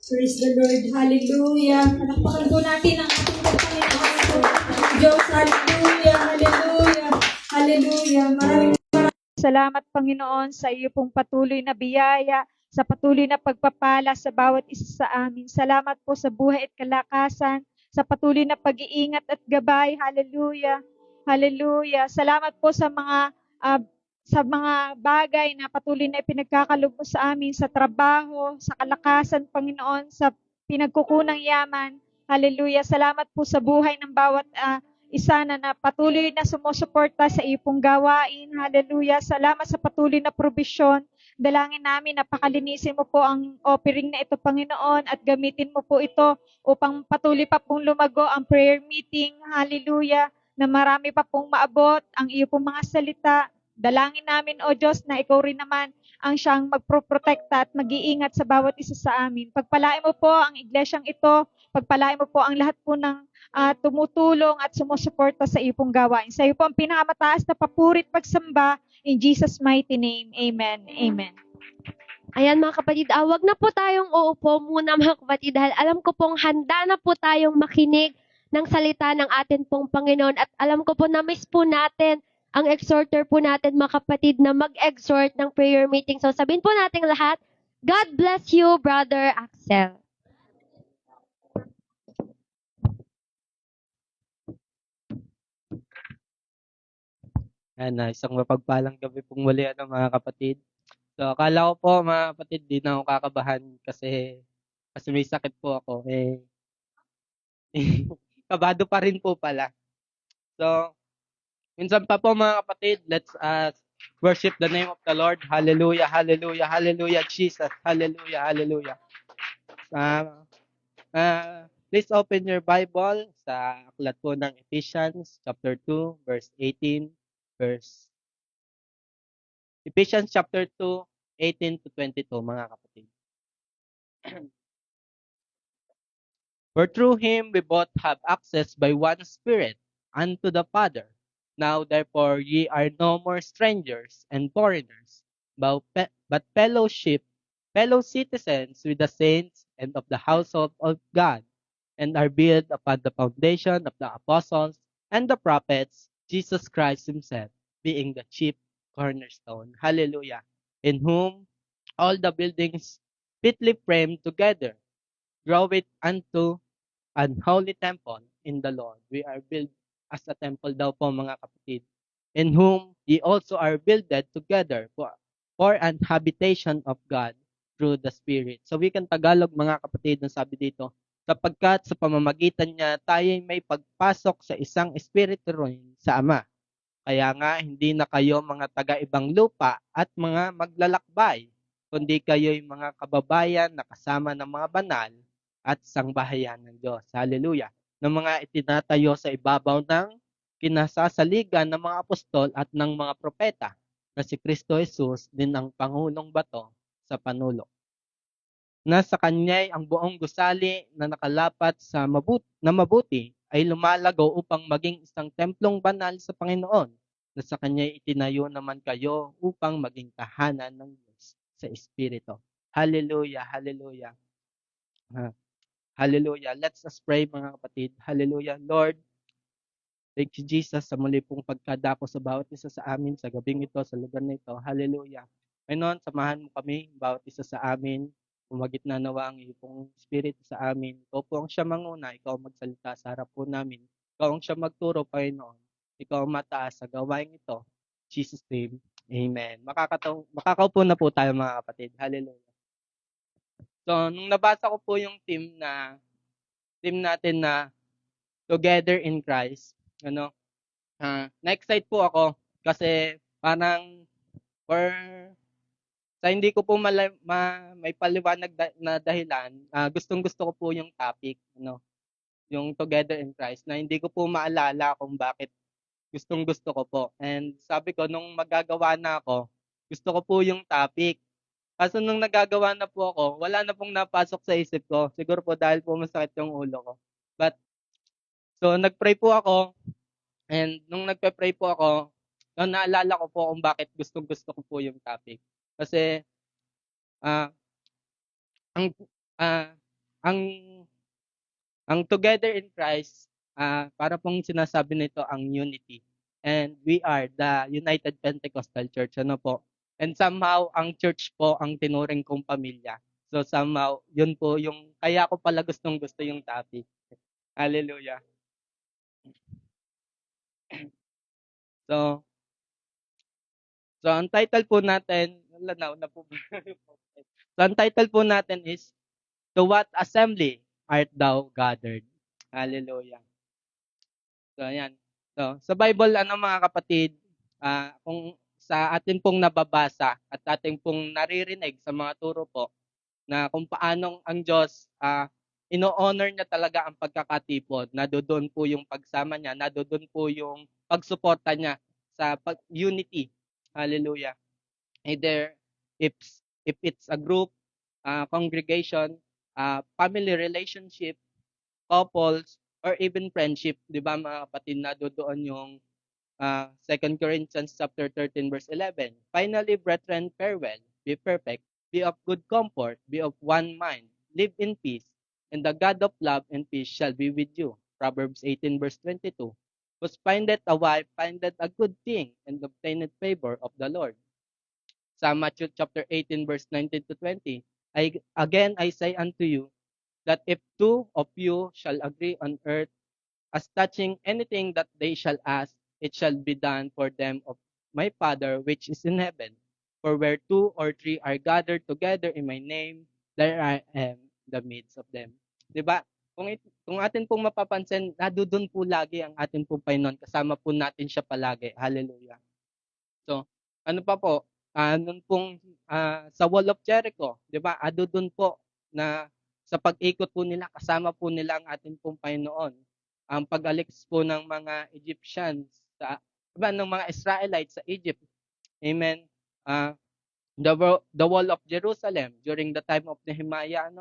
Speaker 2: Praise the Lord. Hallelujah. Palakpakan po natin ang ating Panginoon. Diyos, hallelujah, hallelujah, hallelujah. Maraming
Speaker 6: Salamat, Panginoon, sa iyo pong patuloy na biyaya, sa patuloy na pagpapala sa bawat isa sa amin. Salamat po sa buhay at kalakasan, sa patuloy na pag-iingat at gabay. Hallelujah. Hallelujah. Salamat po sa mga bagay na patuloy na ipinagkakaloob mo sa amin sa trabaho, sa kalakasan, Panginoon, sa pinagkukunang yaman. Hallelujah. Salamat po sa buhay ng bawat isa na patuloy na sumusuporta sa iyo pong gawain. Hallelujah. Salamat sa patuloy na probisyon. Dalangin namin na pakalinisin mo po ang offering na ito, Panginoon, at gamitin mo po ito upang patuloy pa pong lumago ang prayer meeting. Hallelujah. Na marami pa pong maabot ang iyo pong mga salita. Dalangin namin, O Diyos, na ikaw rin naman ang siyang magproprotekta at mag-iingat sa bawat isa sa amin. Pagpalain mo po ang iglesyang ito. Pagpalain mo po ang lahat po ng tumutulong at sumusuporta sa iyo pong gawain. Sa iyo po ang pinakamataas na papurit pagsamba. In Jesus' mighty name, Amen. Amen.
Speaker 1: Ayan mga kapatid, wag na po tayong uupo muna mga kapatid dahil alam ko pong handa na po tayong makinig ng salita ng atin pong Panginoon at alam ko po na miss po natin ang exhorter po natin mga kapatid na mag-exhort ng prayer meeting. So sabihin po natin lahat, God bless you, Brother Axel.
Speaker 7: Isang mapagpalang gabi pong muli mga kapatid. So, akala ko po mga kapatid, di na ako kakabahan kasi may sakit po ako. Kabado pa rin po pala. So, minsan pa po mga kapatid, let's worship the name of the Lord. Hallelujah, hallelujah, hallelujah, Jesus. Hallelujah, hallelujah. Please open your Bible sa aklat po ng Ephesians chapter 2, verse 18. Ephesians chapter 2, 18 to 22, mga kapatid. For through him we both have access by one Spirit unto the Father. Now therefore ye are no more strangers and foreigners, but fellow citizens with the saints and of the household of God, and are built upon the foundation of the apostles and the prophets, Jesus Christ himself being the chief cornerstone. Hallelujah. In whom all the buildings fitly framed together grow it unto an holy temple in the Lord. We are built as a temple daw po mga kapatid. In whom ye also are builded together for an habitation of God through the Spirit. So we can Tagalog mga kapatid, ang sabi dito, sapagkat sa pamamagitan niya tayo may pagpasok sa isang espiritu rin sa Ama. Kaya nga, hindi na kayo mga taga-ibang lupa at mga maglalakbay, kundi kayo'y mga kababayan na kasama ng mga banal at sangbahayan ng Diyos. Hallelujah. Ng mga itinatayo sa ibabaw ng kinasasaligan ng mga apostol at ng mga propeta, na si Kristo Jesus din ang pangulong bato sa panulo. Na sa kanya'y ang buong gusali na nakalapat sa mabuti ay lumalago upang maging isang templong banal sa Panginoon, na sa kanya'y itinayo naman kayo upang maging tahanan ng Diyos sa Espiritu. Hallelujah, hallelujah. Hallelujah. Let's us pray mga kapatid. Hallelujah. Lord, thank you Jesus sa muli pong pagkadako sa bawat isa sa amin sa gabing ito, sa lugar na ito. Hallelujah. Panginoon, samahan mo kami, bawat isa sa amin. Umagit na nawa ang iyong Espiritu sa amin. Ikaw po ang siya manguna, ikaw ang magsalita sa harap po namin. Ikaw ang siya magturo, Panginoon. Ikaw ang mataas sa gawain ito. Jesus' name, Amen. Makakaupo na po tayo mga kapatid. Hallelujah. So, nung nabasa ko po yung team natin na Together in Christ, na-excite po ako kasi parang sa hindi ko po may paliwanag na dahilan, gustong-gusto ko po yung topic, yung Together in Christ, na hindi ko po maalala kung bakit gustong-gusto ko po. And sabi ko, nung magagawa na ako, gusto ko po yung topic. Kaso nung nagagawa na po ako, wala na pong napasok sa isip ko. Siguro po dahil po masakit yung ulo ko. So nagpray po ako, and nung nagpe-pray po ako, naalala ko po kung bakit gustong-gusto ko po yung topic. Kasi ang Together in Christ, para pong sinasabi nito ang unity. And we are the United Pentecostal Church, po. And somehow, ang church po ang tinuring kong pamilya. So somehow, yun po yung, kaya ko pala gustong-gusto yung topic. Hallelujah. So, ang title po natin, wala na po. So, ang title po natin is, To What Assembly Art Thou Gathered? Hallelujah. So, ayan. So, sa Bible, mga kapatid, kung sa atin pong nababasa at ating pong naririnig sa mga turo po, na kung paanong ang Diyos, ino-honor niya talaga ang pagkakatipon, nadodoon po yung pagsama niya, nadodoon po yung pagsuporta niya sa unity. Hallelujah. Either if it's a group, congregation, family relationship, couples, or even friendship, 'di ba mga kapatid, nadodoon yung 2 Corinthians chapter 13 verse 11. Finally, brethren, farewell, be perfect, be of good comfort, be of one mind, live in peace, and the God of love and peace shall be with you. Proverbs 18 verse 22. Who findeth a wife findeth a good thing and obtaineth favor of the Lord. Sa Matthew chapter 18 verse 19 to 20. I say unto you that if two of you shall agree on earth as touching anything that they shall ask, it shall be done for them of my Father which is in heaven. For where two or three are gathered together in my name, there I am in the midst of them. 'Di ba? Kung atin pong mapapansin, nadudun po lagi ang atin pong Panginoon. Kasama po natin siya palagi. Hallelujah. So, ano pa po? Noon pong sa Wall of Jericho, 'di ba? Doon po na sa pag-ikot po nila, kasama po nila ang ating pong Panginoon. Ang pag-alis po ng mga Egyptians ng mga Israelites sa Egypt. Amen. The Wall of Jerusalem during the time of Nehemiah,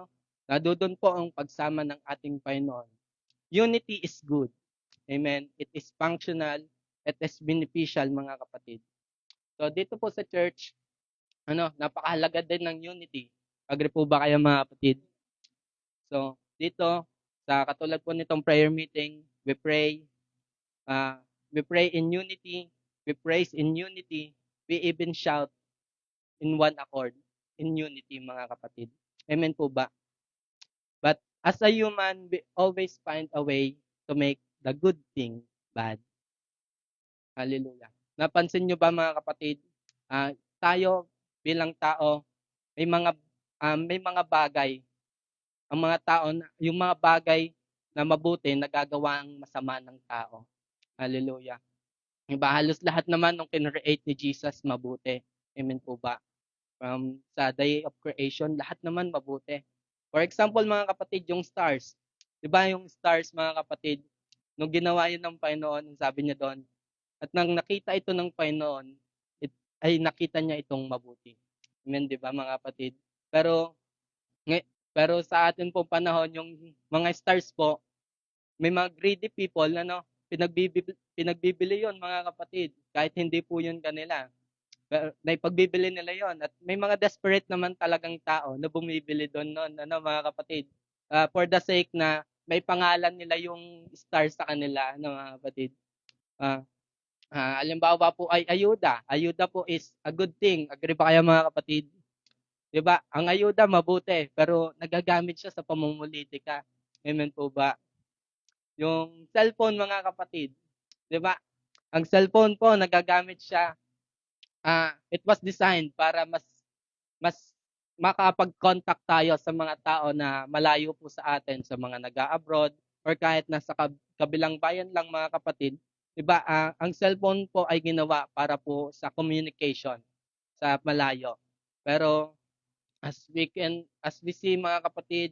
Speaker 7: nadoon po ang pagsama ng ating Panginoon. Unity is good. Amen. It is functional. It is beneficial, mga kapatid. So dito po sa church, napakahalaga din ng unity. Agree po ba kayo, mga kapatid? So dito, sa katulad po nitong prayer meeting, we pray in unity, we praise in unity, we even shout in one accord, in unity, mga kapatid. Amen po ba? But as a human, we always find a way to make the good thing bad. Hallelujah. Napansin nyo ba, mga kapatid, tayo bilang tao, may mga bagay, ang mga tao, yung mga bagay na mabuti, nagagawa ang masama ng tao. Hallelujah. Diba, halos lahat naman ng kinreate ni Jesus mabuti. Amen po ba? From sa day of creation, lahat naman mabuti. For example, mga kapatid, yung stars. Diba yung stars, mga kapatid, nung ginawa yun ng Panginoon, sabi niya doon, at nang nakita ito ng Panginoon, nakita niya itong mabuti. Amen, di ba, mga kapatid? Pero sa atin pong panahon, yung mga stars po, may mga greedy people na pinagbibili yon, mga kapatid, kahit hindi po yun kanila. Pero naipagbibili nila yon, at may mga desperate naman talagang tao na bumibili doon noon, mga kapatid, for the sake na may pangalan nila yung stars sa kanila, mga kapatid. Halimbawa po ay ayuda. Ayuda po is a good thing. Agree ba kayo, mga kapatid? 'Di ba? Ang ayuda mabuti, pero nagagamit siya sa pamumulitika. Amen po ba? Yung cellphone, mga kapatid, 'di ba? Ang cellphone po nagagamit siya, it was designed para mas makapag-contact tayo sa mga tao na malayo po sa atin, sa mga nag-a-abroad or kahit nasa kabilang bayan lang, mga kapatid. 'Di ba? Ang cellphone po ay ginawa para po sa communication sa malayo. Pero as we see, mga kapatid,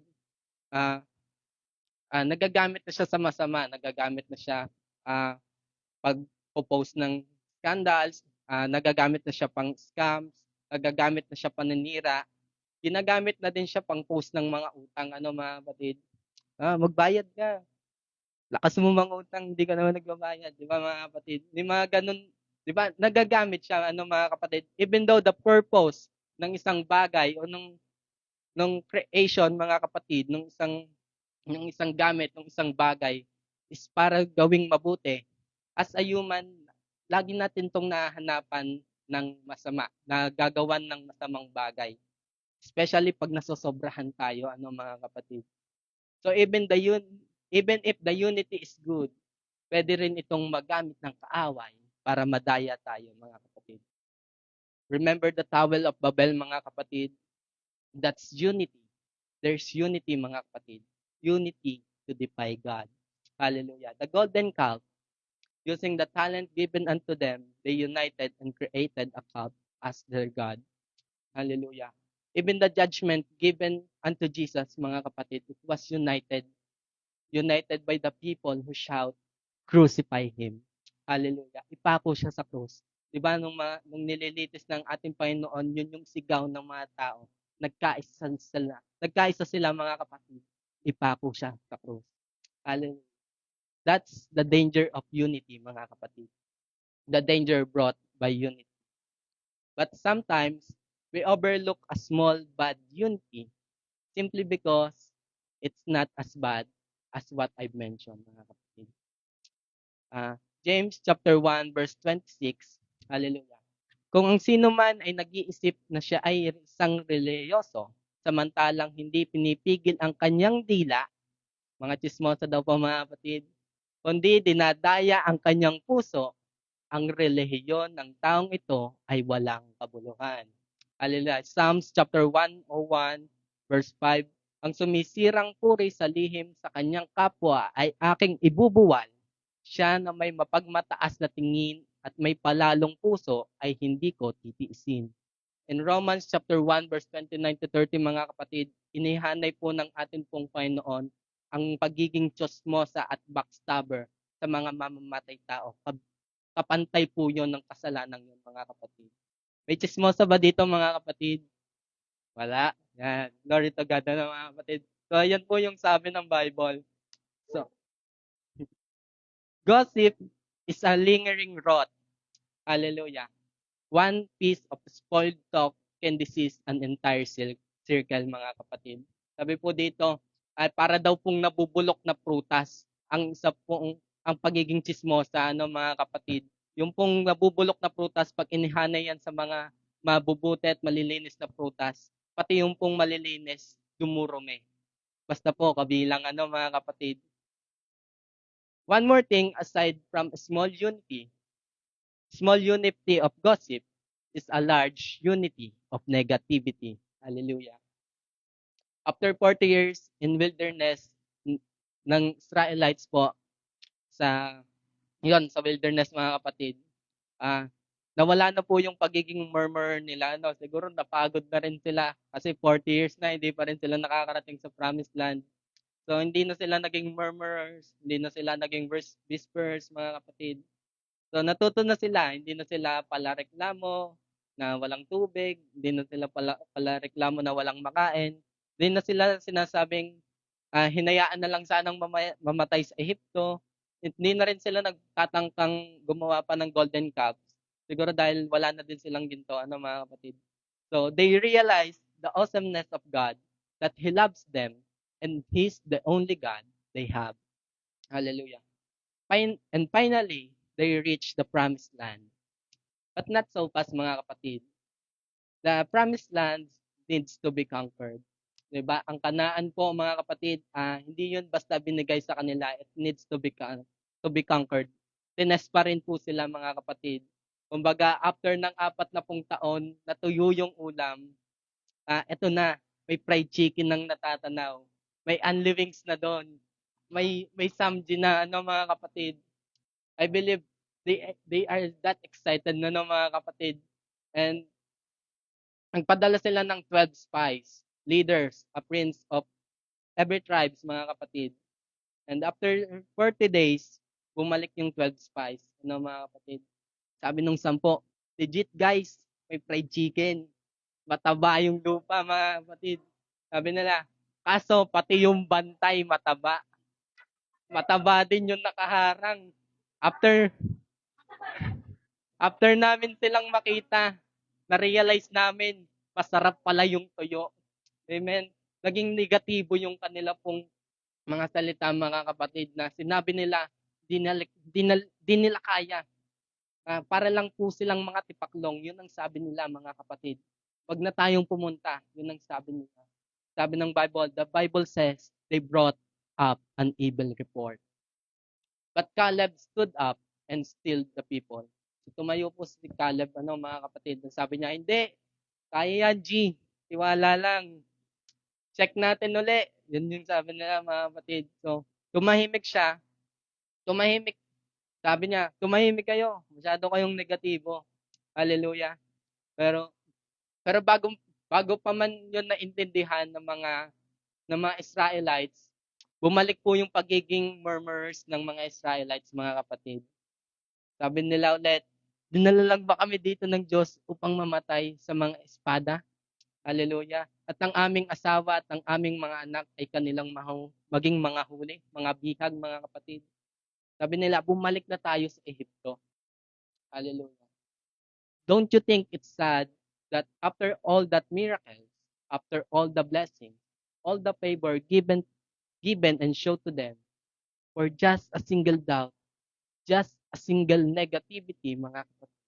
Speaker 7: nagagamit na siya sa masama, nagagamit na siya pag-post ng scandals, nagagamit na siya pang scams, nagagamit na siya paninira, ginagamit na din siya pang post ng mga utang, mga kapatid. Magbayad ka. Lakas mo mangutang, hindi ka naman nagbabayad, di ba, mga kapatid? May mga ganun, di ba, nagagamit siya, mga kapatid, even though the purpose ng isang bagay o nung creation, mga kapatid, ng isang gamit, ng isang bagay is para gawing mabuti. As a human, lagi natin tong nahanapan ng masama, na gagawan ng masamang bagay. Especially pag nasosobrahan tayo, mga kapatid. So even if the unity is good, pwede rin itong magamit ng kaaway para madaya tayo, mga kapatid. Remember the Tower of Babel, mga kapatid? That's unity. There's unity, mga kapatid. Unity to defy God. Hallelujah. The golden calf, using the talent given unto them, they united and created a calf as their God. Hallelujah. Even the judgment given unto Jesus, mga kapatid, it was united by the people who shout, crucify Him. Hallelujah. Ipako siya sa krus. Diba, nung nililitis ng ating Panginoon, yun yung sigaw ng mga tao. Nagkaisa sila, mga kapatid. Ipako siya sa krus. Hallelujah. That's the danger of unity, mga kapatid. The danger brought by unity. But sometimes, we overlook a small bad unity simply because it's not as bad as what I've mentioned, mga kapatid. James chapter 1 verse 26. Hallelujah. Kung ang sino man ay nag-iisip na siya ay isang reliyoso, samantalang hindi pinipigil ang kanyang dila, mga chismosa daw po, mga kapatid, kundi dinadaya ang kanyang puso, ang relihiyon ng taong ito ay walang kabuluhan. Hallelujah. Psalms chapter 101 verse 5. Ang sumisirang puri sa lihim sa kanyang kapwa ay aking ibubuwal. Siya na may mapagmataas na tingin at may palalong puso ay hindi ko titiisin. In Romans chapter 1 verse 29 to 30, mga kapatid, inihanay po ng ating pong Panginoon ang pagiging chismosa at backstabber sa mga mamamatay tao. Kapantay po yun ng kasalanan yun, mga kapatid. May chismosa ba dito, mga kapatid? Wala. Yan. Glory to God, mga kapatid. So, yan po yung sabi ng Bible. So, gossip is a lingering rot. Hallelujah. One piece of spoiled talk can disease an entire circle, mga kapatid. Sabi po dito, ay para daw pong nabubulok na prutas ang isa pong ang pagiging chismosa, mga kapatid. Yung pong nabubulok na prutas, pag inihanay yan sa mga mabubuti at malilinis na prutas, pati yung pong malilinis, dumurumi. Basta po, kabilang mga kapatid. One more thing, aside from small unity of gossip is a large unity of negativity. Hallelujah. After 40 years in wilderness ng Israelites po, sa wilderness, mga kapatid, nawala na po yung pagiging murmur nila. Siguro napagod na rin sila kasi 40 years na hindi pa rin sila nakakarating sa promised land. So hindi na sila naging murmurers, hindi na sila naging whispers, mga kapatid. So natuto na sila, hindi na sila palareklamo na walang tubig, hindi na sila palareklamo na walang makain, hindi na sila sinasabing hinayaan na lang sanang mamatay sa Ehipto. Hindi na rin sila nagtatangkang gumawa pa ng golden calves. Siguro dahil wala na din silang ginto, mga kapatid. So they realized the awesomeness of God, that He loves them, and He's the only God they have. Hallelujah. And finally, they reached the promised land. But not so fast, mga kapatid. The promised land needs to be conquered. Diba? Ang Kanaan po, mga kapatid, hindi yun basta binigay sa kanila. It needs to be conquered. Tinest pa rin po sila, mga kapatid. Kumbaga, after ng 40 taon, natuyo yung ulam, eto na, may fried chicken nang natatanaw. May unlivings na doon. May samji na, mga kapatid. I believe they are that excited na, mga kapatid. And nagpadala sila ng 12 spies, leaders, a prince of every tribes, mga kapatid. And after 40 days, bumalik yung 12 spies, mga kapatid. Sabi nung 10, legit guys, may fried chicken. Mataba yung lupa, mga kapatid. Sabi nila, kaso pati yung bantay mataba. Mataba din yung nakaharang. After namin silang makita, na-realize namin, masarap pala yung tuyo. Amen. Naging negatibo yung kanila pong mga salita, mga kapatid, na sinabi nila, di nila kaya. Para lang po silang mga tipaklong. Yun ang sabi nila, mga kapatid. Wag na tayong pumunta. Yun ang sabi nila. Sabi ng Bible, the Bible says, they brought up an evil report. But Caleb stood up and stilled the people. So, tumayo po si Caleb, mga kapatid. Sabi niya, hindi, kaya yan, G. Tiwala lang. Check natin uli. Yun yung sabi nila, mga kapatid. So, tumahimik siya. Tumahimik. Sabi niya, tumahimik kayo. Masyado kayong negatibo. Hallelujah. Pero pero bago pa man 'yun naintindihan ng mga Israelites, bumalik po yung pagiging murmurers ng mga Israelites, mga kapatid. Sabi nila ulit, dinala lang ba kami dito ng Diyos upang mamatay sa mga espada? Hallelujah. At ang aming asawa at ang aming mga anak ay kanilang maging mga huli, mga bihag, mga kapatid. Sabi nila, bumalik na tayo sa Ehipto. Hallelujah. Don't you think it's sad that after all that miracles, after all the blessings, all the favor given and showed to them, for just a single doubt, just a single negativity, mga kapatid,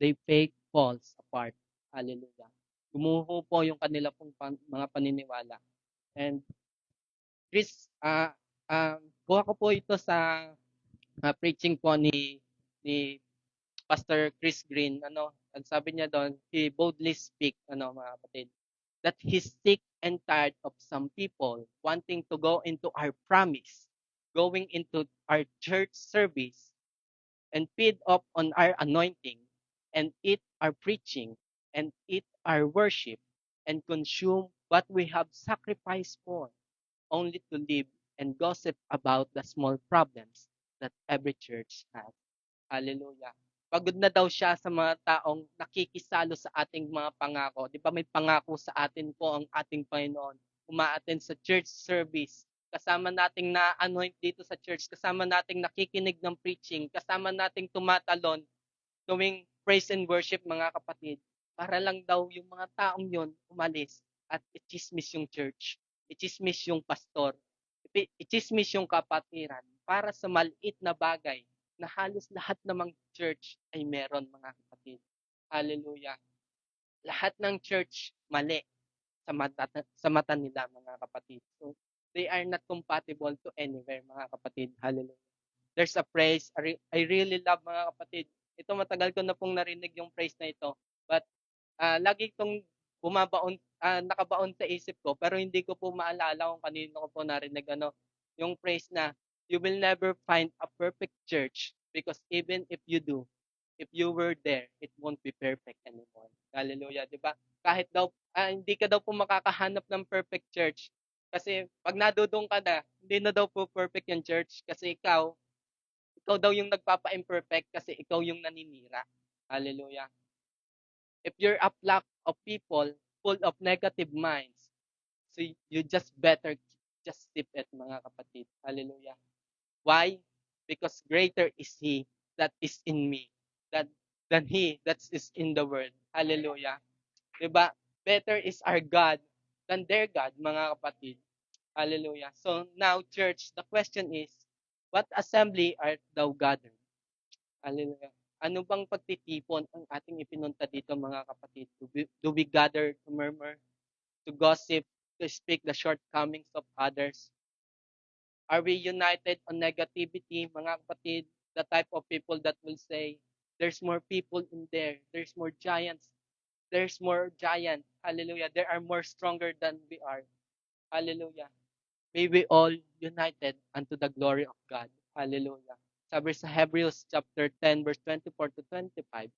Speaker 7: they fake falls apart. Hallelujah. Gumuho po yung kanila pong mga paniniwala. And Chris, kuha ko po ito sa preaching po ni Pastor Chris Green, ang sabi niya doon, he boldly speak, mga kapatid, that he's sick and tired of some people wanting to go into our promise, going into our church service, and feed up on our anointing, and eat our preaching, and eat our worship, and consume what we have sacrificed for, only to live and gossip about the small problems that every church has. Hallelujah. Pagod na daw siya sa mga taong nakikisalo sa ating mga pangako. Di ba may pangako sa atin po ang ating Panginoon. Umaattend sa church service. Kasama nating na-anoint dito sa church. Kasama nating nakikinig ng preaching. Kasama nating tumatalon tuwing praise and worship, mga kapatid. Para lang daw yung mga taong yon umalis at ichismis yung church. Ichismis yung pastor. Ichismis yung kapatiran para sa maliit na bagay na halos lahat namang church ay meron, mga kapatid. Hallelujah. Lahat ng church mali sa mata nila, mga kapatid. So, they are not compatible to anywhere, mga kapatid. Hallelujah. There's a praise I really love, mga kapatid. Ito, matagal ko na pong narinig yung praise na ito. But lagi itong nakabaon sa isip ko, pero hindi ko po maalala kung kanino ko po narinig yung praise na, you will never find a perfect church because even if you do, if you were there, it won't be perfect anymore. Hallelujah, di ba? Kahit daw, hindi ka daw po makakahanap ng perfect church kasi pag nadudong ka na, hindi na daw po perfect yung church kasi ikaw daw yung nagpapa-imperfect kasi ikaw yung naninira. Hallelujah. If you're a flock of people full of negative minds, so you just better just sip it, mga kapatid. Hallelujah. Why? Because greater is He that is in me than he that is in the world. Hallelujah. Diba? Better is our God than their God, mga kapatid. Hallelujah. So now, church, the question is, what assembly art thou gathered? Hallelujah. Ano bang pagtitipon ang ating ipinunta dito, mga kapatid? Do we gather to murmur, to gossip, to speak the shortcomings of others? Are we united on negativity, mga kapatid? The type of people that will say, there's more people in there. There's more giants. There's more giants. Hallelujah. There are more stronger than we are. Hallelujah. May we all united unto the glory of God. Hallelujah. Sabi sa Hebrews chapter 10, verse 24 to 25,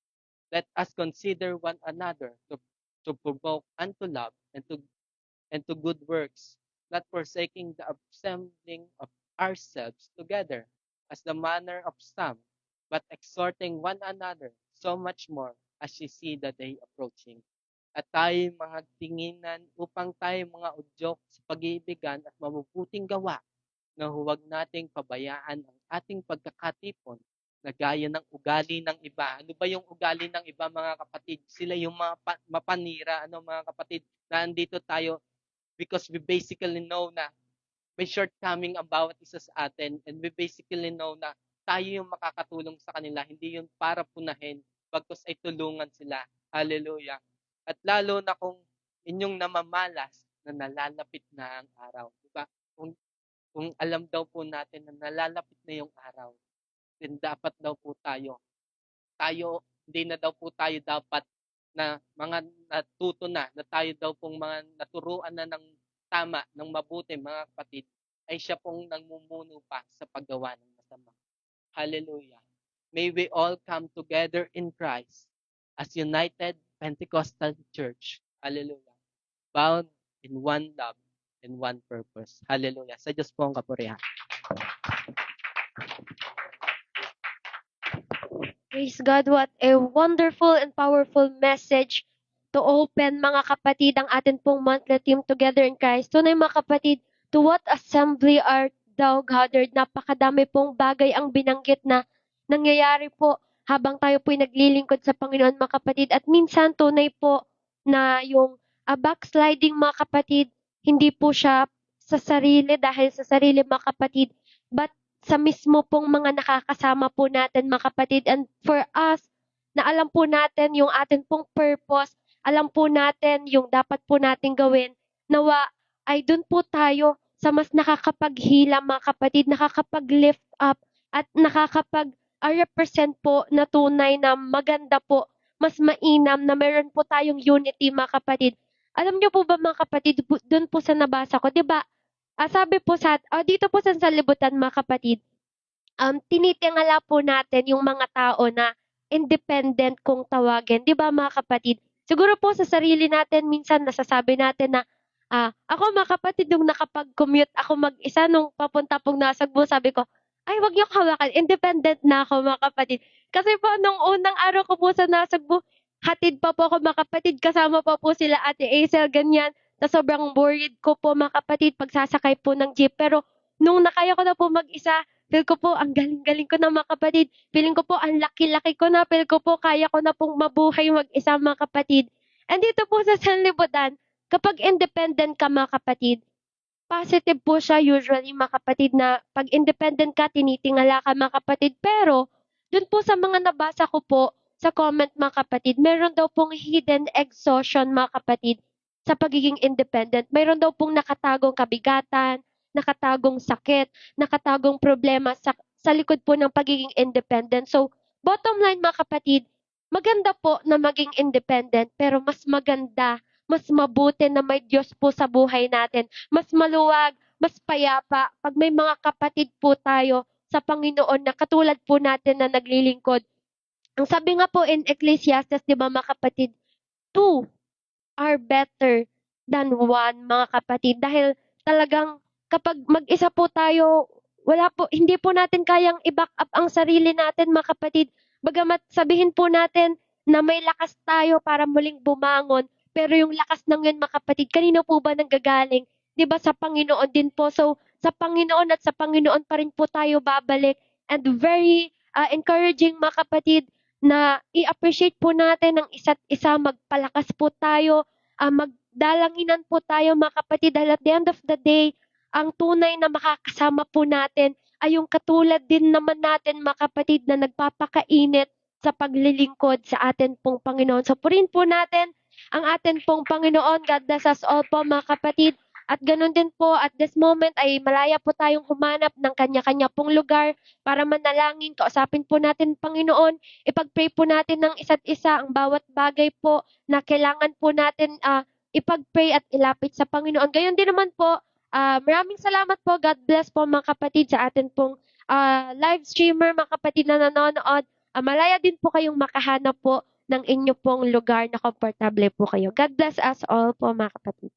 Speaker 7: let us consider one another to provoke unto love and to good works, not forsaking the assembling of ourselves together as the manner of some, but exhorting one another so much more as you see the day approaching. At tayo mga tinginan upang tayo mga udyok sa pag-iibigan at mabubuting gawa na huwag nating pabayaan ang ating pagkakatipon na gaya ng ugali ng iba. Ano ba yung ugali ng iba, mga kapatid? Sila yung mga mapanira, mga kapatid, na andito tayo because we basically know na may shortcoming ang bawat isa sa atin and we basically know na tayo yung makakatulong sa kanila, hindi yun para punahin, bagkus ay tulungan sila. Hallelujah. At lalo na kung inyong namamalas na nalalapit na ang araw. Diba? Kung alam daw po natin na nalalapit na yung araw, then dapat daw po tayo hindi na daw po tayo dapat na mga natuto na tayo daw pong mga naturuan na ng tama, ng mabuti, mga kapatid, ay siya pong nangmumuno pa sa paggawa ng masama. Hallelujah. May we all come together in Christ as united Pentecostal church. Hallelujah. Bound in one love and one purpose. Hallelujah. Sa Diyos po ang kapurihan.
Speaker 1: Praise God, what a wonderful and powerful message to open, mga kapatid, ang atin pong monthly team together in Christ. Tunay, mga kapatid, to what assembly art thou gathered? Napakadami pong bagay ang binanggit na nangyayari po habang tayo po'y naglilingkod sa Panginoon, mga kapatid. At minsan, tunay po na yung backsliding, mga kapatid, hindi po siya sa sarili, dahil sa sarili, mga kapatid, but sa mismo pong mga nakakasama po natin, mga kapatid. And for us, na alam po natin yung atin pong purpose, alam po natin yung dapat po natin gawin, nawa ay dun po tayo sa mas nakakapaghila, mga kapatid, nakakapag-lift up, at nakakapag-represent po na tunay na maganda po, mas mainam, na meron po tayong unity, mga kapatid. Alam niyo po ba, mga kapatid, dun po sa nabasa ko, di ba? Sabi po dito po sa sanlibutan, mga kapatid, tinitingala po natin yung mga tao na independent kung tawagin. Di ba, mga kapatid? Siguro po sa sarili natin, minsan nasasabi natin na, ako, mga kapatid, nung nakapag-commute ako mag-isa, nung papunta pong Nasagbo, sabi ko, ay, wag niyo hawakan, independent na ako, mga kapatid. Kasi po, nung unang araw ko po sa Nasagbo, hatid pa po ako, mga kapatid, kasama pa po sila Ate Aisel, ganyan, na sobrang worried ko po, mga kapatid, pagsasakay po ng jeep. Pero nung nakaya ko na po mag-isa, feel ko po ang galing-galing ko na, mga kapatid. Feeling ko po ang laki-laki ko na. Feel ko po kaya ko na pong mabuhay mag-isa, mga kapatid. And dito po sa sanlibutan, kapag independent ka, mga kapatid, positive po siya usually, mga kapatid, na pag independent ka, tinitingala ka, mga kapatid. Pero dun po sa mga nabasa ko po sa comment, mga kapatid, meron daw pong hidden exhaustion, mga kapatid, sa pagiging independent. Mayroon daw pong nakatagong kabigatan, nakatagong sakit, nakatagong problema sa likod po ng pagiging independent. So, bottom line, mga kapatid, maganda po na maging independent, pero mas maganda, mas mabuti na may Diyos po sa buhay natin. Mas maluwag, mas payapa, pag may mga kapatid po tayo sa Panginoon na katulad po natin na naglilingkod. Ang sabi nga po in Ecclesiastes, di ba, mga kapatid, 2 are better than 1, mga kapatid. Dahil talagang kapag mag-isa po tayo, hindi po natin kayang i-back up ang sarili natin, mga kapatid. Bagamat sabihin po natin na may lakas tayo para muling bumangon, pero yung lakas ng yun, mga kapatid, kanino po ba nanggagaling? Di ba sa Panginoon din po? So, sa Panginoon at sa Panginoon pa rin po tayo babalik. And very encouraging, mga kapatid, na i-appreciate po natin ang isa't isa, magpalakas po tayo, magdalanginan po tayo, mga kapatid, dahil at the end of the day, ang tunay na makakasama po natin ay yung katulad din naman natin, mga kapatid, na nagpapakainit sa paglilingkod sa atin pong Panginoon. So, purin po natin ang atin pong Panginoon. God bless us all po, mga kapatid. At ganun din po, at this moment ay malaya po tayong humanap ng kanya-kanya pong lugar para manalangin, kausapin po natin, Panginoon, ipag-pray po natin ng isa't isa ang bawat bagay po na kailangan po natin ipag-pray at ilapit sa Panginoon. Gayon din naman po, maraming salamat po, God bless po, mga kapatid, sa atin pong live streamer, mga kapatid na nanonood. Malaya din po kayong makahanap po ng inyo pong lugar na komportable po kayo. God bless us all po, mga kapatid.